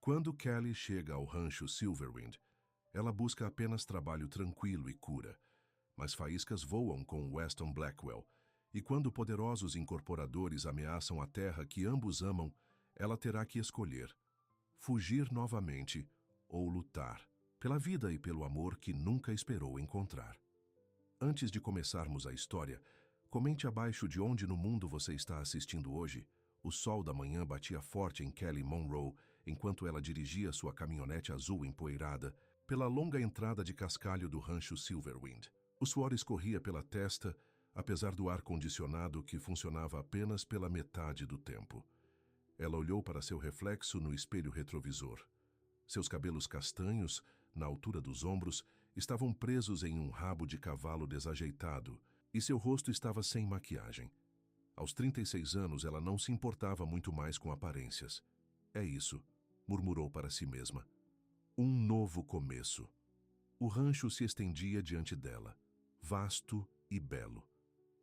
Quando Kelly chega ao rancho Silverwind, ela busca apenas trabalho tranquilo e cura, mas faíscas voam com Weston Blackwell, e quando poderosos incorporadores ameaçam a terra que ambos amam, ela terá que escolher: fugir novamente ou lutar pela vida e pelo amor que nunca esperou encontrar. Antes de começarmos a história, comente abaixo de onde no mundo você está assistindo hoje. O sol da manhã batia forte em Kelly Monroe enquanto ela dirigia sua caminhonete azul empoeirada pela longa entrada de cascalho do rancho Silverwind. O suor escorria pela testa, apesar do ar-condicionado que funcionava apenas pela metade do tempo. Ela olhou para seu reflexo no espelho retrovisor. Seus cabelos castanhos, na altura dos ombros, estavam presos em um rabo de cavalo desajeitado e seu rosto estava sem maquiagem. Aos 36 anos, ela não se importava muito mais com aparências. É isso, murmurou para si mesma. Um novo começo. O rancho se estendia diante dela, vasto e belo.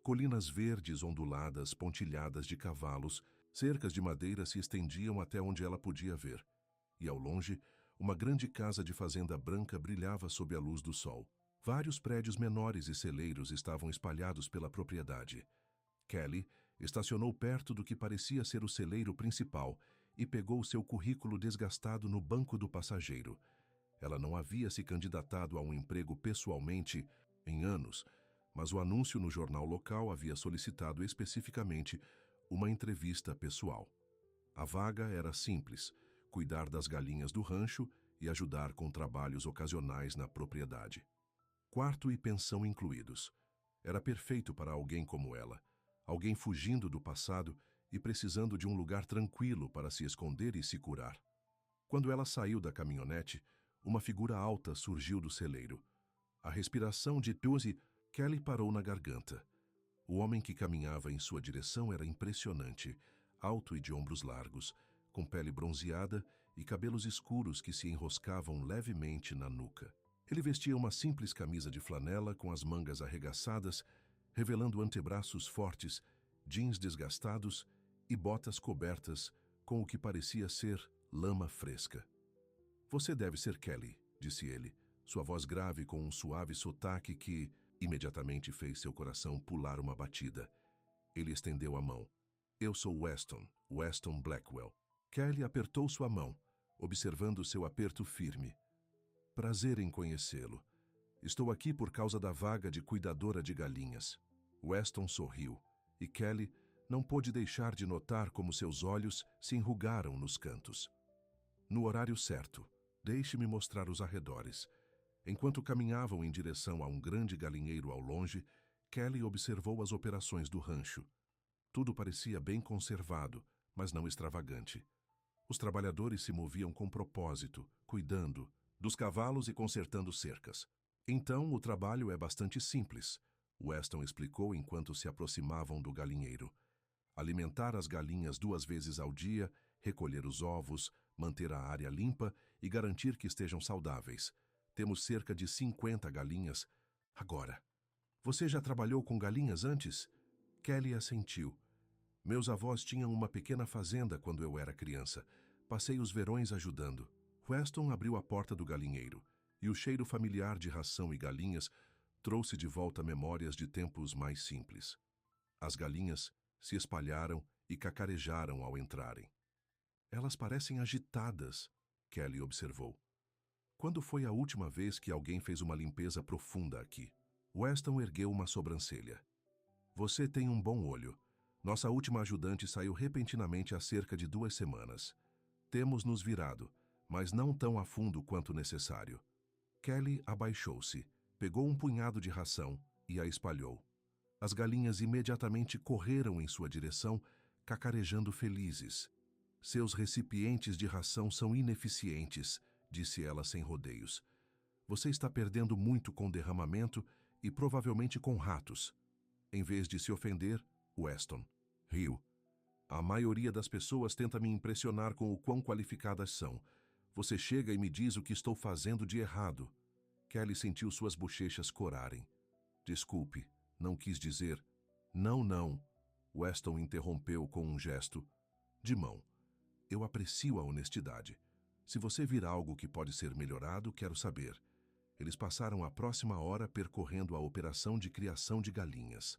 Colinas verdes onduladas, pontilhadas de cavalos, cercas de madeira se estendiam até onde ela podia ver. E ao longe, uma grande casa de fazenda branca brilhava sob a luz do sol. Vários prédios menores e celeiros estavam espalhados pela propriedade. Kelly estacionou perto do que parecia ser o celeiro principal e pegou seu currículo desgastado no banco do passageiro. Ela não havia se candidatado a um emprego pessoalmente em anos, mas o anúncio no jornal local havia solicitado especificamente uma entrevista pessoal. A vaga era simples: cuidar das galinhas do rancho e ajudar com trabalhos ocasionais na propriedade. Quarto e pensão incluídos. Era perfeito para alguém como ela, alguém fugindo do passado e precisando de um lugar tranquilo para se esconder e se curar. Quando ela saiu da caminhonete, uma figura alta surgiu do celeiro. A respiração de Tuzi, Kelly parou na garganta. O homem que caminhava em sua direção era impressionante, alto e de ombros largos, com pele bronzeada e cabelos escuros que se enroscavam levemente na nuca. Ele vestia uma simples camisa de flanela com as mangas arregaçadas, revelando antebraços fortes, jeans desgastados e botas cobertas com o que parecia ser lama fresca. "Você deve ser Kelly", disse ele, sua voz grave com um suave sotaque que imediatamente fez seu coração pular uma batida. Ele estendeu a mão. "Eu sou Weston Blackwell." Kelly apertou sua mão, observando seu aperto firme. "Prazer em conhecê-lo. Estou aqui por causa da vaga de cuidadora de galinhas." Weston sorriu, e Kelly não pôde deixar de notar como seus olhos se enrugaram nos cantos. "No horário certo. Deixe-me mostrar os arredores." Enquanto caminhavam em direção a um grande galinheiro ao longe, Kelly observou as operações do rancho. Tudo parecia bem conservado, mas não extravagante. Os trabalhadores se moviam com propósito, cuidando dos cavalos e consertando cercas. "Então, o trabalho é bastante simples", Weston explicou enquanto se aproximavam do galinheiro. "Alimentar as galinhas 2 vezes ao dia, recolher os ovos, manter a área limpa e garantir que estejam saudáveis. Temos cerca de 50 galinhas. Agora, você já trabalhou com galinhas antes?" Kelly assentiu. "Meus avós tinham uma pequena fazenda quando eu era criança. Passei os verões ajudando." Weston abriu a porta do galinheiro, e o cheiro familiar de ração e galinhas trouxe de volta memórias de tempos mais simples. As galinhas se espalharam e cacarejaram ao entrarem. "Elas parecem agitadas", Kelly observou. "Quando foi a última vez que alguém fez uma limpeza profunda aqui?" Weston ergueu uma sobrancelha. "Você tem um bom olho. Nossa última ajudante saiu repentinamente há cerca de 2 semanas. Temos nos virado, mas não tão a fundo quanto necessário." Kelly abaixou-se, pegou um punhado de ração e a espalhou. As galinhas imediatamente correram em sua direção, cacarejando felizes. "Seus recipientes de ração são ineficientes", disse ela sem rodeios. "Você está perdendo muito com derramamento e provavelmente com ratos." Em vez de se ofender, Weston riu. "A maioria das pessoas tenta me impressionar com o quão qualificadas são. Você chega e me diz o que estou fazendo de errado." Kelly sentiu suas bochechas corarem. "Desculpe, não quis dizer." Não. Weston interrompeu com um gesto de mão. "Eu aprecio a honestidade. Se você vir algo que pode ser melhorado, quero saber. Eles passaram a próxima hora percorrendo a operação de criação de galinhas.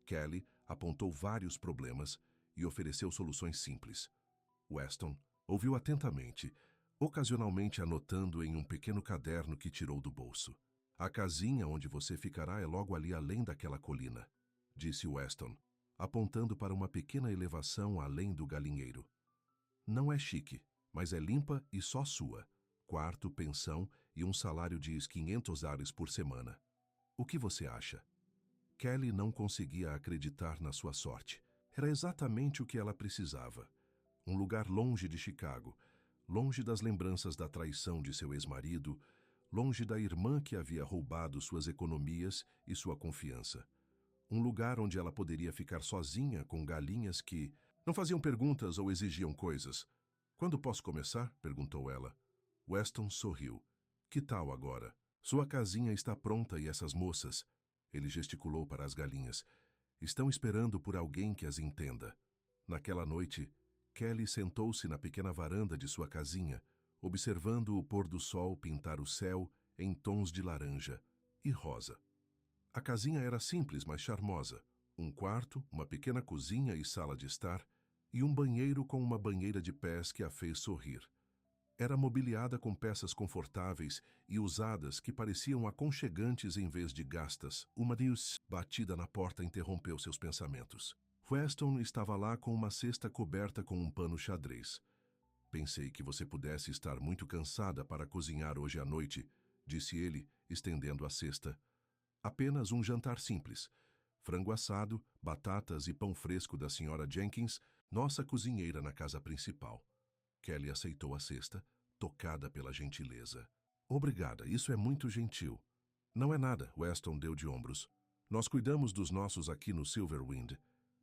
Kelly apontou vários problemas e ofereceu soluções simples. Weston ouviu atentamente, ocasionalmente anotando em um pequeno caderno que tirou do bolso. A casinha onde você ficará é logo ali além daquela colina, disse Weston, apontando para uma pequena elevação além do galinheiro. Não é chique, mas é limpa e só sua. Quarto, pensão e um salário de $500 por semana. O que você acha? Kelly não conseguia acreditar na sua sorte. Era exatamente o que ela precisava. Um lugar longe de Chicago, longe das lembranças da traição de seu ex-marido, longe da irmã que havia roubado suas economias e sua confiança. Um lugar onde ela poderia ficar sozinha com galinhas que não faziam perguntas ou exigiam coisas. Quando posso começar? Perguntou ela. Weston sorriu. Que tal agora? Sua casinha está pronta e essas moças, ele gesticulou para as galinhas, estão esperando por alguém que as entenda. Naquela noite, Kelly sentou-se na pequena varanda de sua casinha, observando o pôr do sol pintar o céu em tons de laranja e rosa. A casinha era simples, mas charmosa. Um quarto, uma pequena cozinha e sala de estar, e um banheiro com uma banheira de pés que a fez sorrir. Era mobiliada com peças confortáveis e usadas que pareciam aconchegantes em vez de gastas. Uma batida na porta interrompeu seus pensamentos. Weston estava lá com uma cesta coberta com um pano xadrez. Pensei que você pudesse estar muito cansada para cozinhar hoje à noite, disse ele, estendendo a cesta. Apenas um jantar simples. Frango assado, batatas e pão fresco da Sra. Jenkins, nossa cozinheira na casa principal. Kelly aceitou a cesta, tocada pela gentileza. Obrigada, isso é muito gentil. Não é nada, Weston deu de ombros. Nós cuidamos dos nossos aqui no Silverwind.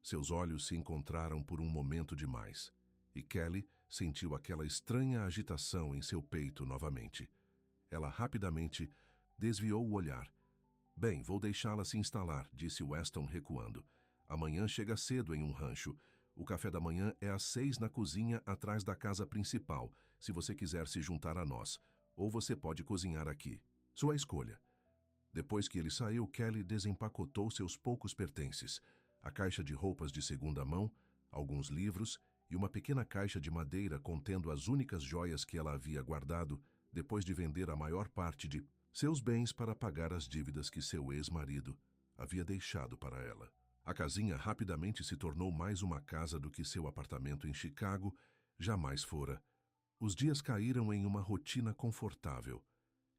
Seus olhos se encontraram por um momento demais. E Kelly sentiu aquela estranha agitação em seu peito novamente. Ela rapidamente desviou o olhar. Bem, vou deixá-la se instalar, disse Weston recuando. Amanhã chega cedo em um rancho. O café da manhã é às 6 na cozinha atrás da casa principal, se você quiser se juntar a nós. Ou você pode cozinhar aqui. Sua escolha. Depois que ele saiu, Kelly desempacotou seus poucos pertences. A caixa de roupas de segunda mão, alguns livros e uma pequena caixa de madeira contendo as únicas joias que ela havia guardado depois de vender a maior parte de seus bens para pagar as dívidas que seu ex-marido havia deixado para ela. A casinha rapidamente se tornou mais uma casa do que seu apartamento em Chicago jamais fora. Os dias caíram em uma rotina confortável.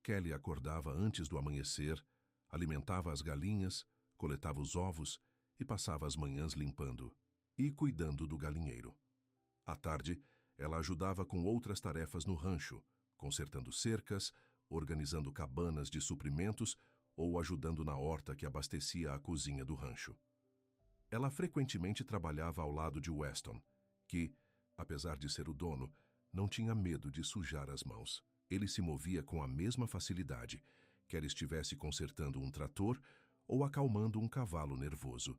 Kelly acordava antes do amanhecer, alimentava as galinhas, coletava os ovos e passava as manhãs limpando e cuidando do galinheiro. À tarde, ela ajudava com outras tarefas no rancho, consertando cercas, organizando cabanas de suprimentos ou ajudando na horta que abastecia a cozinha do rancho. Ela frequentemente trabalhava ao lado de Weston, que, apesar de ser o dono, não tinha medo de sujar as mãos. Ele se movia com a mesma facilidade, quer estivesse consertando um trator ou acalmando um cavalo nervoso.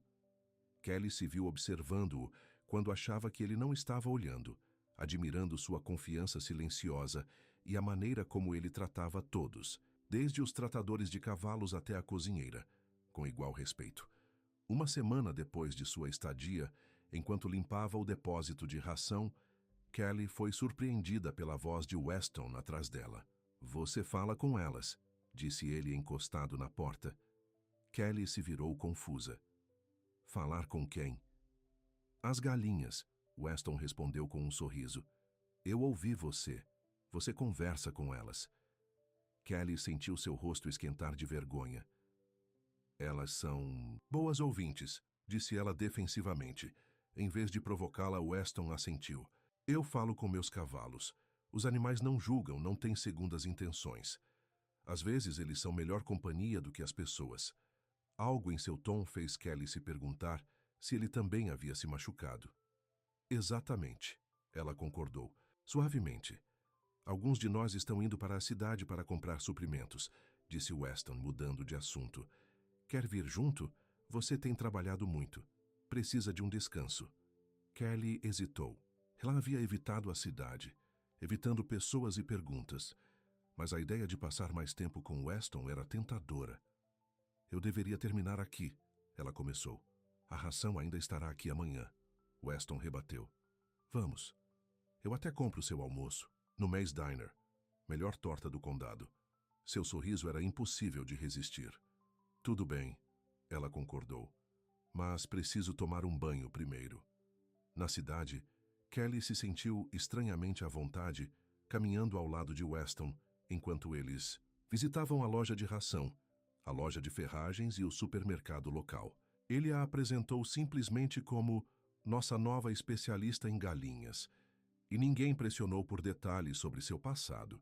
Kelly se viu observando-o quando achava que ele não estava olhando, admirando sua confiança silenciosa e a maneira como ele tratava todos, desde os tratadores de cavalos até a cozinheira, com igual respeito. Uma semana depois de sua estadia, enquanto limpava o depósito de ração, Kelly foi surpreendida pela voz de Weston atrás dela. Você fala com elas, disse ele encostado na porta. Kelly se virou confusa. Falar com quem? As galinhas, Weston respondeu com um sorriso. Eu ouvi você. Você conversa com elas. Kelly sentiu seu rosto esquentar de vergonha. Elas são boas ouvintes, disse ela defensivamente. Em vez de provocá-la, Weston assentiu. Eu falo com meus cavalos. Os animais não julgam, não têm segundas intenções. Às vezes eles são melhor companhia do que as pessoas. Algo em seu tom fez Kelly se perguntar se ele também havia se machucado. Exatamente, ela concordou, suavemente. Alguns de nós estão indo para a cidade para comprar suprimentos, disse Weston, mudando de assunto. Quer vir junto? Você tem trabalhado muito. Precisa de um descanso. Kelly hesitou. Ela havia evitado a cidade. evitando pessoas e perguntas, mas a ideia de passar mais tempo com Weston era tentadora. Eu deveria terminar aqui, ela começou. A ração ainda estará aqui amanhã. Weston rebateu. Vamos. Eu até compro seu almoço, no Mays Diner. Melhor torta do condado. Seu sorriso era impossível de resistir. Tudo bem, ela concordou. Mas preciso tomar um banho primeiro. Na cidade, Kelly se sentiu estranhamente à vontade, caminhando ao lado de Weston, enquanto eles visitavam a loja de ração, a loja de ferragens e o supermercado local. Ele a apresentou simplesmente como nossa nova especialista em galinhas, e ninguém pressionou por detalhes sobre seu passado.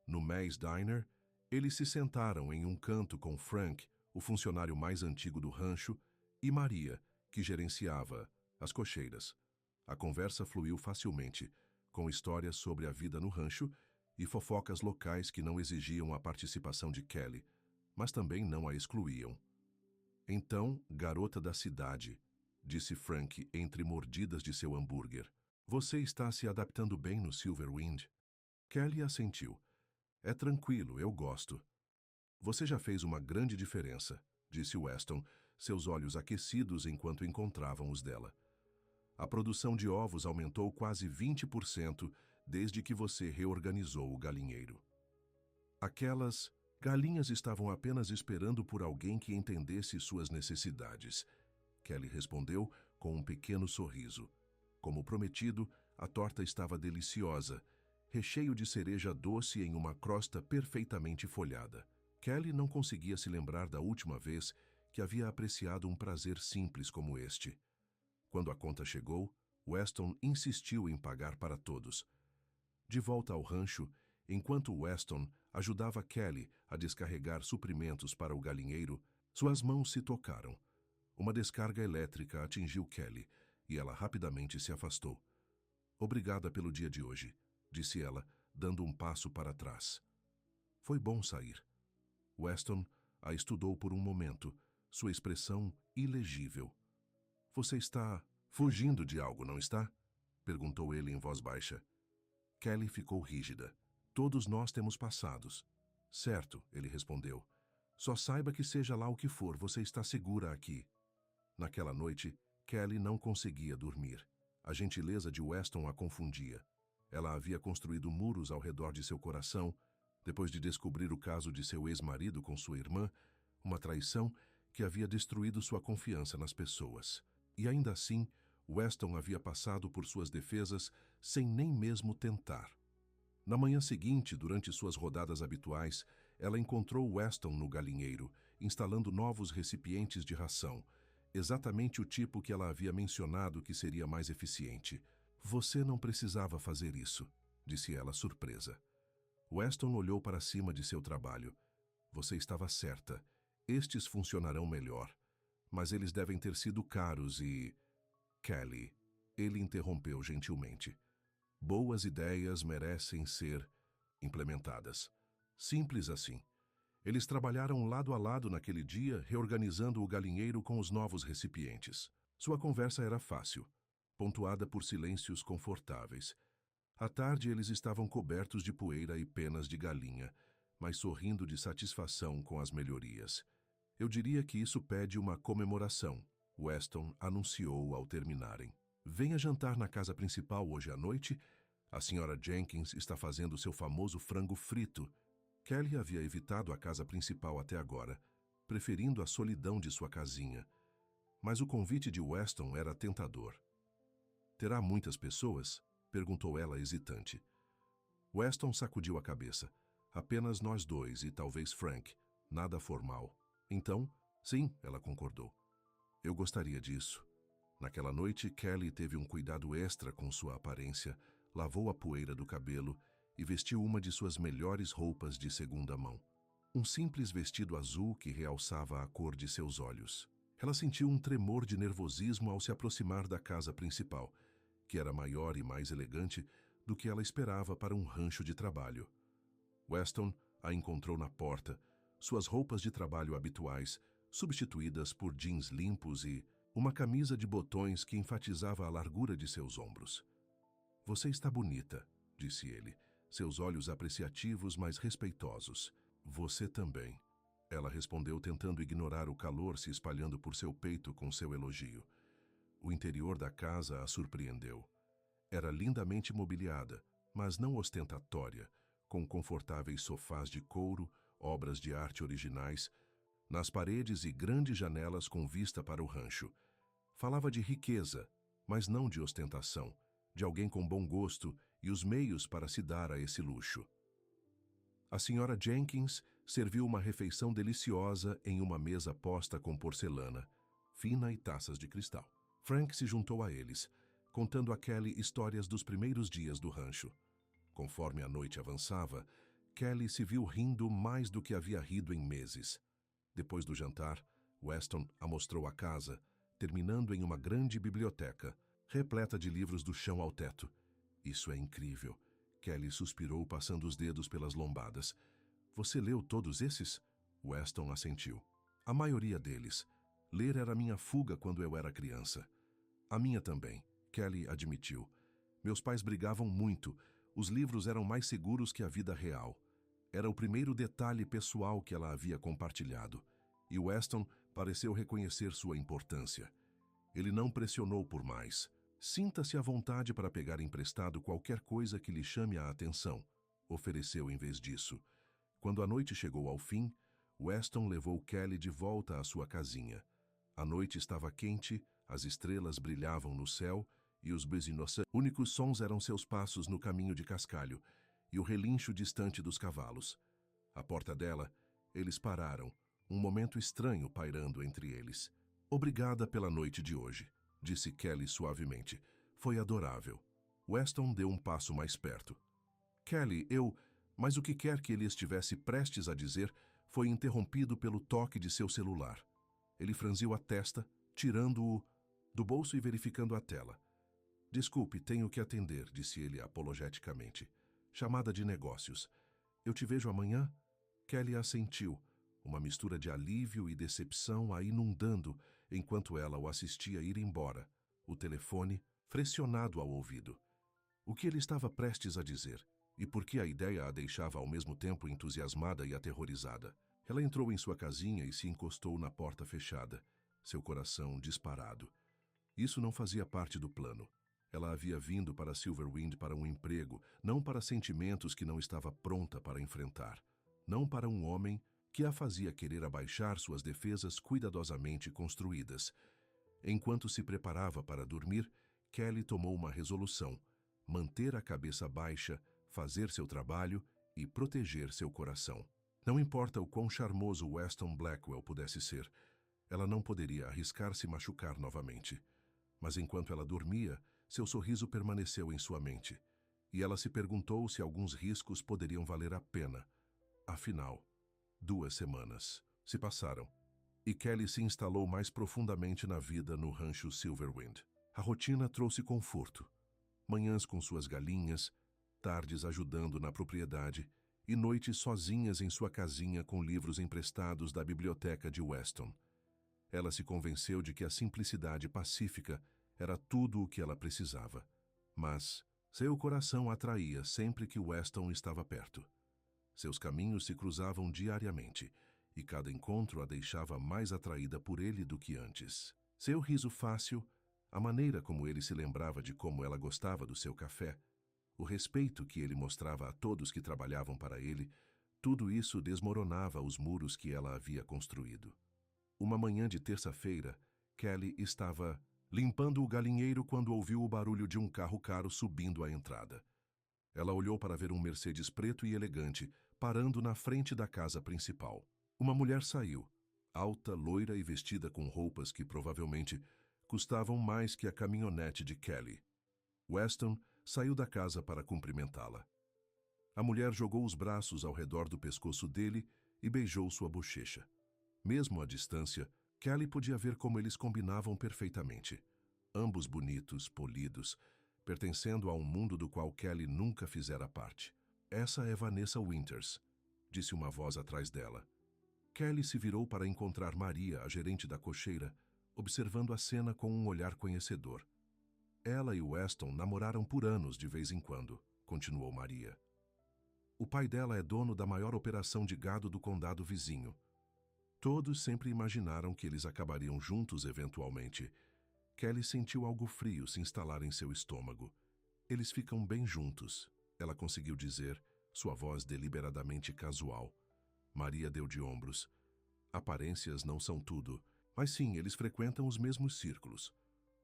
No Mays Diner, eles se sentaram em um canto com Frank, o funcionário mais antigo do rancho, e Maria, que gerenciava as cocheiras. A conversa fluiu facilmente, com histórias sobre a vida no rancho e fofocas locais que não exigiam a participação de Kelly, mas também não a excluíam. Então, garota da cidade, disse Frank entre mordidas de seu hambúrguer. Você está se adaptando bem no Silverwind? Kelly assentiu. É tranquilo, eu gosto. Você já fez uma grande diferença, disse Weston, seus olhos aquecidos enquanto encontravam os dela. A produção de ovos aumentou quase 20% desde que você reorganizou o galinheiro. Aquelas galinhas estavam apenas esperando por alguém que entendesse suas necessidades. Kelly respondeu com um pequeno sorriso. Como prometido, a torta estava deliciosa, recheio de cereja doce em uma crosta perfeitamente folhada. Kelly não conseguia se lembrar da última vez que havia apreciado um prazer simples como este. Quando a conta chegou, Weston insistiu em pagar para todos. De volta ao rancho, enquanto Weston ajudava Kelly a descarregar suprimentos para o galinheiro, suas mãos se tocaram. Uma descarga elétrica atingiu Kelly e ela rapidamente se afastou. Obrigada pelo dia de hoje, disse ela, dando um passo para trás. Foi bom sair. Weston a estudou por um momento, sua expressão ilegível. Você está fugindo de algo, não está? Perguntou ele em voz baixa. Kelly ficou rígida. Todos nós temos passados. Certo, ele respondeu. Só saiba que seja lá o que for, você está segura aqui. Naquela noite, Kelly não conseguia dormir. A gentileza de Weston a confundia. Ela havia construído muros ao redor de seu coração, depois de descobrir o caso de seu ex-marido com sua irmã, uma traição que havia destruído sua confiança nas pessoas. E ainda assim, Weston havia passado por suas defesas sem nem mesmo tentar. Na manhã seguinte, durante suas rodadas habituais, ela encontrou Weston no galinheiro, instalando novos recipientes de ração, exatamente o tipo que ela havia mencionado que seria mais eficiente. Você não precisava fazer isso, disse ela surpresa. Weston olhou para cima de seu trabalho. Você estava certa. Estes funcionarão melhor. Mas eles devem ter sido caros e... Kelly, ele interrompeu gentilmente. Boas ideias merecem ser implementadas. Simples assim. Eles trabalharam lado a lado naquele dia, reorganizando o galinheiro com os novos recipientes. Sua conversa era fácil, pontuada por silêncios confortáveis. À tarde, eles estavam cobertos de poeira e penas de galinha, mas sorrindo de satisfação com as melhorias. Eu diria que isso pede uma comemoração, Weston anunciou ao terminarem. Venha jantar na casa principal hoje à noite. A Sra. Jenkins está fazendo seu famoso frango frito. Kelly havia evitado a casa principal até agora, preferindo a solidão de sua casinha. Mas o convite de Weston era tentador. Terá muitas pessoas? Perguntou ela hesitante. Weston sacudiu a cabeça. Apenas nós dois e talvez Frank. Nada formal. Então, sim, ela concordou. Eu gostaria disso. Naquela noite, Kelly teve um cuidado extra com sua aparência, lavou a poeira do cabelo e vestiu uma de suas melhores roupas de segunda mão. Um simples vestido azul que realçava a cor de seus olhos. Ela sentiu um tremor de nervosismo ao se aproximar da casa principal, que era maior e mais elegante do que ela esperava para um rancho de trabalho. Weston a encontrou na porta, suas roupas de trabalho habituais, substituídas por jeans limpos e uma camisa de botões que enfatizava a largura de seus ombros. Você está bonita, disse ele, seus olhos apreciativos, mas respeitosos. Você também. Ela respondeu, tentando ignorar o calor se espalhando por seu peito com seu elogio. O interior da casa a surpreendeu. Era lindamente mobiliada, mas não ostentatória, com confortáveis sofás de couro, obras de arte originais, nas paredes e grandes janelas com vista para o rancho. Falava de riqueza, mas não de ostentação, de alguém com bom gosto e os meios para se dar a esse luxo. A senhora Jenkins serviu uma refeição deliciosa em uma mesa posta com porcelana, fina e taças de cristal. Frank se juntou a eles, contando a Kelly histórias dos primeiros dias do rancho. Conforme a noite avançava, Kelly se viu rindo mais do que havia rido em meses. Depois do jantar, Weston a mostrou a casa, terminando em uma grande biblioteca, repleta de livros do chão ao teto. Isso é incrível. Kelly suspirou, passando os dedos pelas lombadas. Você leu todos esses? Weston assentiu. A maioria deles. Ler era minha fuga quando eu era criança. A minha também, Kelly admitiu. Meus pais brigavam muito. Os livros eram mais seguros que a vida real. Era o primeiro detalhe pessoal que ela havia compartilhado. E Weston pareceu reconhecer sua importância. Ele não pressionou por mais. Sinta-se à vontade para pegar emprestado qualquer coisa que lhe chame a atenção, ofereceu em vez disso. Quando a noite chegou ao fim, Weston levou Kelly de volta à sua casinha. A noite estava quente, as estrelas brilhavam no céu e os únicos sons eram seus passos no caminho de cascalho e o relincho distante dos cavalos. À porta dela, eles pararam, um momento estranho pairando entre eles. Obrigada pela noite de hoje, disse Kelly suavemente. Foi adorável. Weston deu um passo mais perto. Kelly, Mas o que quer que ele estivesse prestes a dizer foi interrompido pelo toque de seu celular. Ele franziu a testa, tirando-o do bolso e verificando a tela. Desculpe, tenho que atender, disse ele apologeticamente. Chamada de negócios. Eu te vejo amanhã? Kelly assentiu, uma mistura de alívio e decepção a inundando enquanto ela o assistia ir embora, o telefone pressionado ao ouvido. O que ele estava prestes a dizer? E por que a ideia a deixava ao mesmo tempo entusiasmada e aterrorizada? Ela entrou em sua casinha e se encostou na porta fechada, seu coração disparado. Isso não fazia parte do plano. Ela havia vindo para Silverwind para um emprego, não para sentimentos que não estava pronta para enfrentar. Não para um homem que a fazia querer abaixar suas defesas cuidadosamente construídas. Enquanto se preparava para dormir, Kelly tomou uma resolução: manter a cabeça baixa, fazer seu trabalho e proteger seu coração. Não importa o quão charmoso Weston Blackwell pudesse ser, ela não poderia arriscar se machucar novamente. Mas enquanto ela dormia, seu sorriso permaneceu em sua mente, e ela se perguntou se alguns riscos poderiam valer a pena. Afinal, 2 semanas se passaram, e Kelly se instalou mais profundamente na vida no rancho Silverwind. A rotina trouxe conforto. Manhãs com suas galinhas, tardes ajudando na propriedade e noites sozinhas em sua casinha com livros emprestados da biblioteca de Weston. Ela se convenceu de que a simplicidade pacífica era tudo o que ela precisava. Mas seu coração a atraía sempre que Weston estava perto. Seus caminhos se cruzavam diariamente, e cada encontro a deixava mais atraída por ele do que antes. Seu riso fácil, a maneira como ele se lembrava de como ela gostava do seu café, o respeito que ele mostrava a todos que trabalhavam para ele, tudo isso desmoronava os muros que ela havia construído. Uma manhã de terça-feira, Kelly estava limpando o galinheiro quando ouviu o barulho de um carro caro subindo a entrada. Ela olhou para ver um Mercedes preto e elegante, parando na frente da casa principal. Uma mulher saiu, alta, loira e vestida com roupas que provavelmente custavam mais que a caminhonete de Kelly. Weston saiu da casa para cumprimentá-la. A mulher jogou os braços ao redor do pescoço dele e beijou sua bochecha. Mesmo à distância, Kelly podia ver como eles combinavam perfeitamente. Ambos bonitos, polidos, pertencendo a um mundo do qual Kelly nunca fizera parte. Essa é Vanessa Winters, disse uma voz atrás dela. Kelly se virou para encontrar Maria, a gerente da cocheira, observando a cena com um olhar conhecedor. Ela e Weston namoraram por anos de vez em quando. continuou Maria. O pai dela é dono da maior operação de gado do condado vizinho. Todos sempre imaginaram que eles acabariam juntos eventualmente. Kelly sentiu algo frio se instalar em seu estômago. Eles ficam bem juntos, ela conseguiu dizer, sua voz deliberadamente casual. Maria deu de ombros. Aparências não são tudo, mas sim, eles frequentam os mesmos círculos.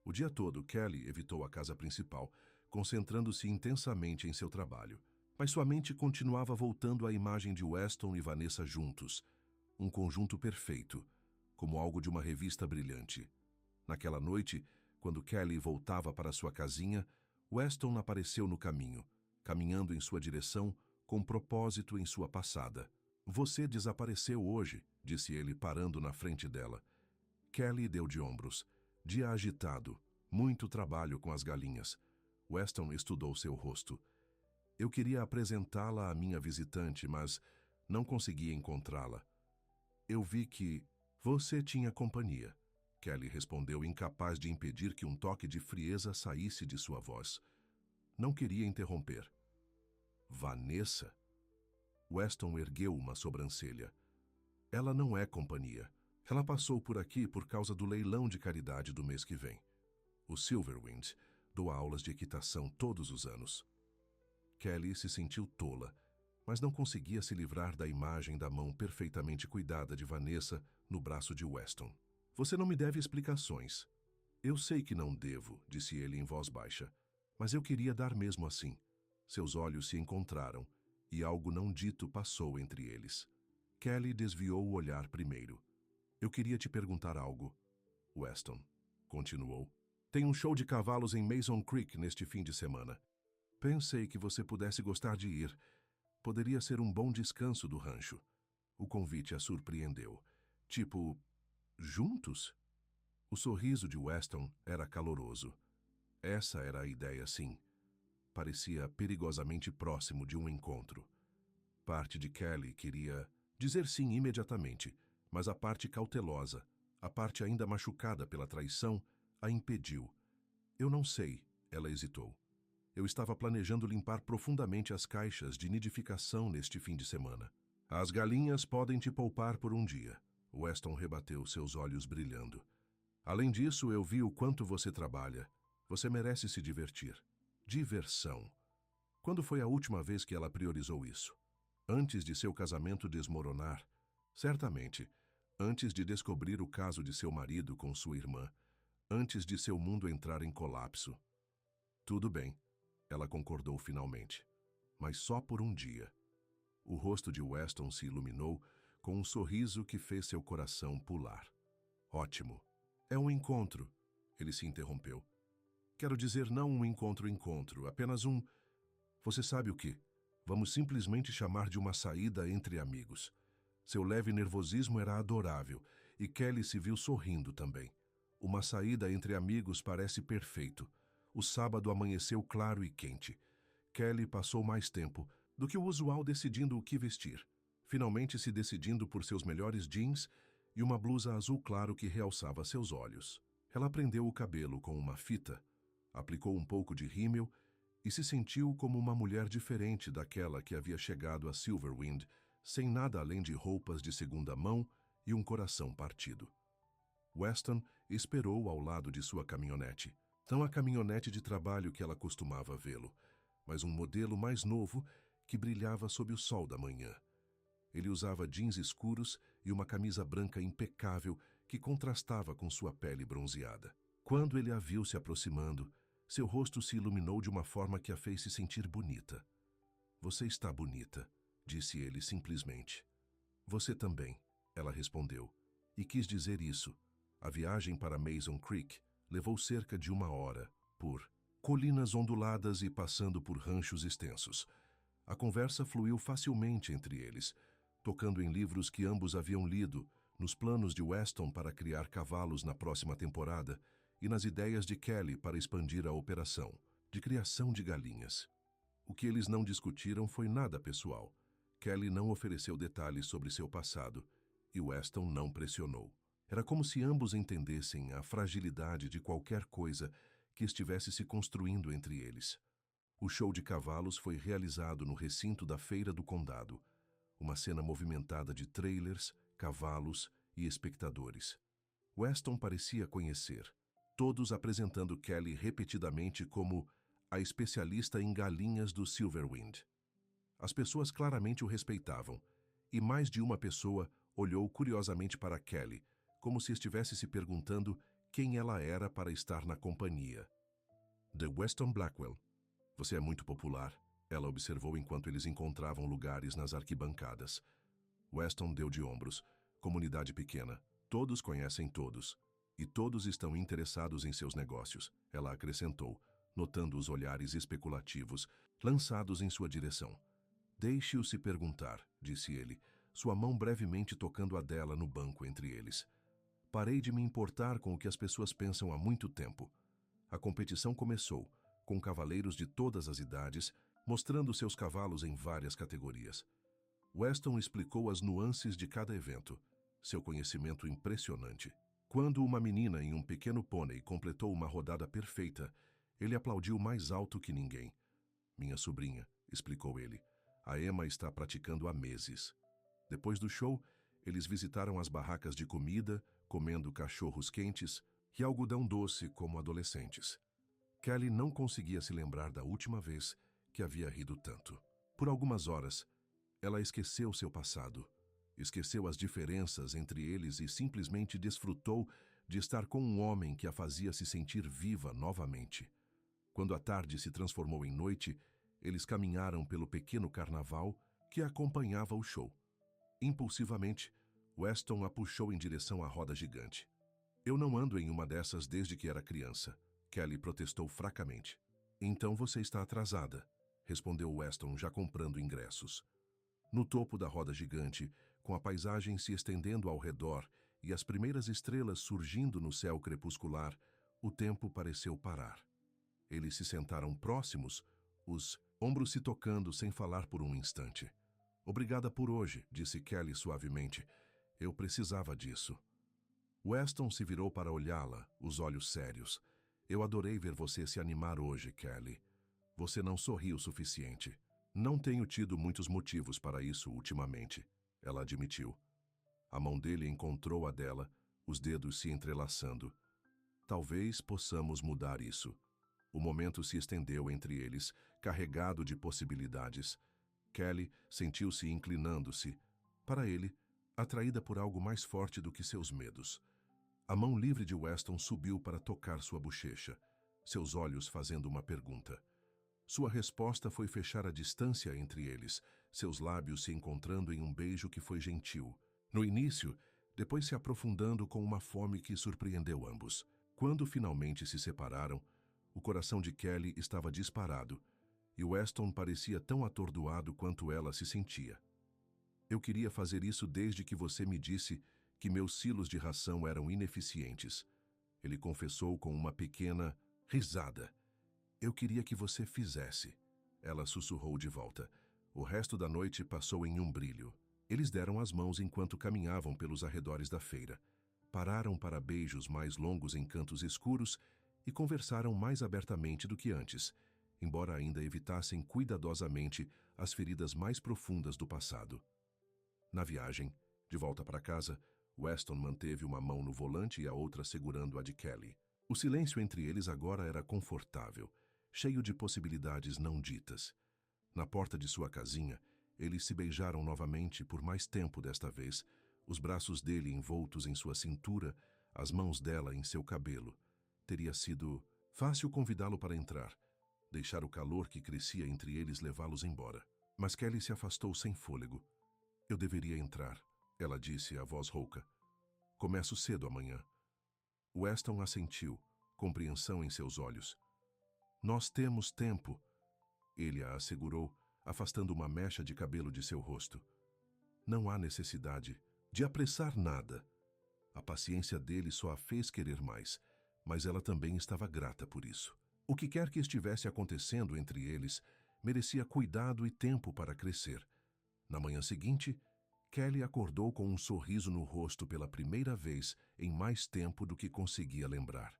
O dia todo, Kelly evitou a casa principal, concentrando-se intensamente em seu trabalho. Mas sua mente continuava voltando à imagem de Weston e Vanessa juntos, um conjunto perfeito, como algo de uma revista brilhante. Naquela noite, quando Kelly voltava para sua casinha, Weston apareceu no caminho, caminhando em sua direção, com propósito em sua passada. Você desapareceu hoje, disse ele, parando na frente dela. Kelly deu de ombros. Dia agitado, muito trabalho com as galinhas. Weston estudou seu rosto. Eu queria apresentá-la à minha visitante, mas não conseguia encontrá-la. Eu vi que você tinha companhia. Kelly respondeu, incapaz de impedir que um toque de frieza saísse de sua voz. Não queria interromper. Vanessa? Weston ergueu uma sobrancelha. Ela não é companhia. Ela passou por aqui por causa do leilão de caridade do mês que vem. O Silverwind doa aulas de equitação todos os anos. Kelly se sentiu tola, mas não conseguia se livrar da imagem da mão perfeitamente cuidada de Vanessa no braço de Weston. Você não me deve explicações. Eu sei que não devo, disse ele em voz baixa, mas eu queria dar mesmo assim. Seus olhos se encontraram e algo não dito passou entre eles. Kelly desviou o olhar primeiro. Eu queria te perguntar algo. Weston continuou. Tem um show de cavalos em Mason Creek neste fim de semana. Pensei que você pudesse gostar de ir. Poderia ser um bom descanso do rancho. O convite a surpreendeu. Tipo, juntos? O sorriso de Weston era caloroso. Essa era a ideia, sim. Parecia perigosamente próximo de um encontro. Parte de Kelly queria dizer sim imediatamente, mas a parte cautelosa, a parte ainda machucada pela traição, a impediu. Eu não sei, ela hesitou. Eu estava planejando limpar profundamente as caixas de nidificação neste fim de semana. As galinhas podem te poupar por um dia. Weston rebateu, seus olhos brilhando. Além disso, eu vi o quanto você trabalha. Você merece se divertir. Diversão. Quando foi a última vez que ela priorizou isso? Antes de seu casamento desmoronar? Certamente. Antes de descobrir o caso de seu marido com sua irmã. Antes de seu mundo entrar em colapso. Tudo bem. Ela concordou finalmente. Mas só por um dia. O rosto de Weston se iluminou com um sorriso que fez seu coração pular. Ótimo. É um encontro. Ele se interrompeu. Quero dizer, não um encontro, apenas um... Você sabe o que? Vamos simplesmente chamar de uma saída entre amigos. Seu leve nervosismo era adorável, e Kelly se viu sorrindo também. Uma saída entre amigos parece perfeito. O sábado amanheceu claro e quente. Kelly passou mais tempo do que o usual decidindo o que vestir, finalmente se decidindo por seus melhores jeans e uma blusa azul claro que realçava seus olhos. Ela prendeu o cabelo com uma fita, aplicou um pouco de rímel e se sentiu como uma mulher diferente daquela que havia chegado a Silverwind, sem nada além de roupas de segunda mão e um coração partido. Weston esperou ao lado de sua caminhonete. Não a caminhonete de trabalho que ela costumava vê-lo, mas um modelo mais novo que brilhava sob o sol da manhã. Ele usava jeans escuros e uma camisa branca impecável que contrastava com sua pele bronzeada. Quando ele a viu se aproximando, seu rosto se iluminou de uma forma que a fez se sentir bonita. Você está bonita, disse ele simplesmente. Você também, ela respondeu, e quis dizer isso. A viagem para Mason Creek levou cerca de 1 hora, por colinas onduladas e passando por ranchos extensos. A conversa fluiu facilmente entre eles, tocando em livros que ambos haviam lido, nos planos de Weston para criar cavalos na próxima temporada e nas ideias de Kelly para expandir a operação, de criação de galinhas. O que eles não discutiram foi nada pessoal. Kelly não ofereceu detalhes sobre seu passado e Weston não pressionou. Era como se ambos entendessem a fragilidade de qualquer coisa que estivesse se construindo entre eles. O show de cavalos foi realizado no recinto da Feira do Condado, uma cena movimentada de trailers, cavalos e espectadores. Weston parecia conhecer, todos apresentando Kelly repetidamente como a especialista em galinhas do Silverwind. As pessoas claramente o respeitavam, e mais de uma pessoa olhou curiosamente para Kelly, como se estivesse se perguntando quem ela era para estar na companhia. The Weston Blackwell. Você é muito popular, ela observou enquanto eles encontravam lugares nas arquibancadas. Weston deu de ombros. Comunidade pequena. Todos conhecem todos. E todos estão interessados em seus negócios, ela acrescentou, notando os olhares especulativos lançados em sua direção. Deixe-o se perguntar, disse ele, sua mão brevemente tocando a dela no banco entre eles. Parei de me importar com o que as pessoas pensam há muito tempo. A competição começou, com cavaleiros de todas as idades, mostrando seus cavalos em várias categorias. Weston explicou as nuances de cada evento, seu conhecimento impressionante. Quando uma menina em um pequeno pônei completou uma rodada perfeita, ele aplaudiu mais alto que ninguém. Minha sobrinha, explicou ele, a Emma está praticando há meses. Depois do show, eles visitaram as barracas de comida, comendo cachorros quentes e algodão doce como adolescentes. Kelly não conseguia se lembrar da última vez que havia rido tanto. Por algumas horas, ela esqueceu seu passado, esqueceu as diferenças entre eles e simplesmente desfrutou de estar com um homem que a fazia se sentir viva novamente. Quando a tarde se transformou em noite, eles caminharam pelo pequeno carnaval que acompanhava o show. Impulsivamente, Weston a puxou em direção à roda gigante. Eu não ando em uma dessas desde que era criança. Kelly protestou fracamente. Então você está atrasada, respondeu Weston, já comprando ingressos. No topo da roda gigante, com a paisagem se estendendo ao redor e as primeiras estrelas surgindo no céu crepuscular, o tempo pareceu parar. Eles se sentaram próximos, os ombros se tocando sem falar por um instante. Obrigada por hoje, disse Kelly suavemente. Eu precisava disso. Weston se virou para olhá-la, os olhos sérios. Eu adorei ver você se animar hoje, Kelly. Você não sorriu o suficiente. Não tenho tido muitos motivos para isso ultimamente, ela admitiu. A mão dele encontrou a dela, os dedos se entrelaçando. Talvez possamos mudar isso. O momento se estendeu entre eles, carregado de possibilidades. Kelly sentiu-se inclinando-se, para ele, atraída por algo mais forte do que seus medos. A mão livre de Weston subiu para tocar sua bochecha, seus olhos fazendo uma pergunta. Sua resposta foi fechar a distância entre eles, seus lábios se encontrando em um beijo que foi gentil. No início, depois se aprofundando com uma fome que surpreendeu ambos. Quando finalmente se separaram, o coração de Kelly estava disparado, e Weston parecia tão atordoado quanto ela se sentia. Eu queria fazer isso desde que você me disse que meus silos de ração eram ineficientes. Ele confessou com uma pequena risada. Eu queria que você fizesse. Ela sussurrou de volta. O resto da noite passou em um brilho. Eles deram as mãos enquanto caminhavam pelos arredores da feira. Pararam para beijos mais longos em cantos escuros e conversaram mais abertamente do que antes, embora ainda evitassem cuidadosamente as feridas mais profundas do passado. Na viagem, de volta para casa, Weston manteve uma mão no volante e a outra segurando a de Kelly. O silêncio entre eles agora era confortável, cheio de possibilidades não ditas. Na porta de sua casinha, eles se beijaram novamente por mais tempo desta vez, os braços dele envoltos em sua cintura, as mãos dela em seu cabelo. Teria sido fácil convidá-lo para entrar, deixar o calor que crescia entre eles levá-los embora. Mas Kelly se afastou sem fôlego. Eu deveria entrar, ela disse, a voz rouca. Começo cedo amanhã. Weston assentiu, compreensão em seus olhos. Nós temos tempo, ele a assegurou, afastando uma mecha de cabelo de seu rosto. Não há necessidade de apressar nada. A paciência dele só a fez querer mais, mas ela também estava grata por isso. O que quer que estivesse acontecendo entre eles merecia cuidado e tempo para crescer. Na manhã seguinte, Kelly acordou com um sorriso no rosto pela primeira vez em mais tempo do que conseguia lembrar.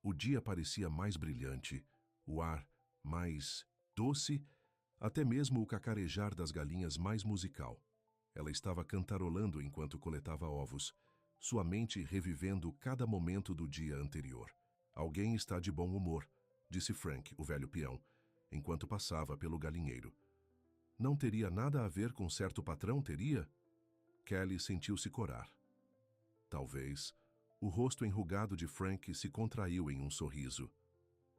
O dia parecia mais brilhante, o ar mais doce, até mesmo o cacarejar das galinhas mais musical. Ela estava cantarolando enquanto coletava ovos, sua mente revivendo cada momento do dia anterior. Alguém está de bom humor, disse Frank, o velho peão, enquanto passava pelo galinheiro. Não teria nada a ver com certo patrão, teria? Kelly sentiu-se corar. Talvez. O rosto enrugado de Frank se contraiu em um sorriso.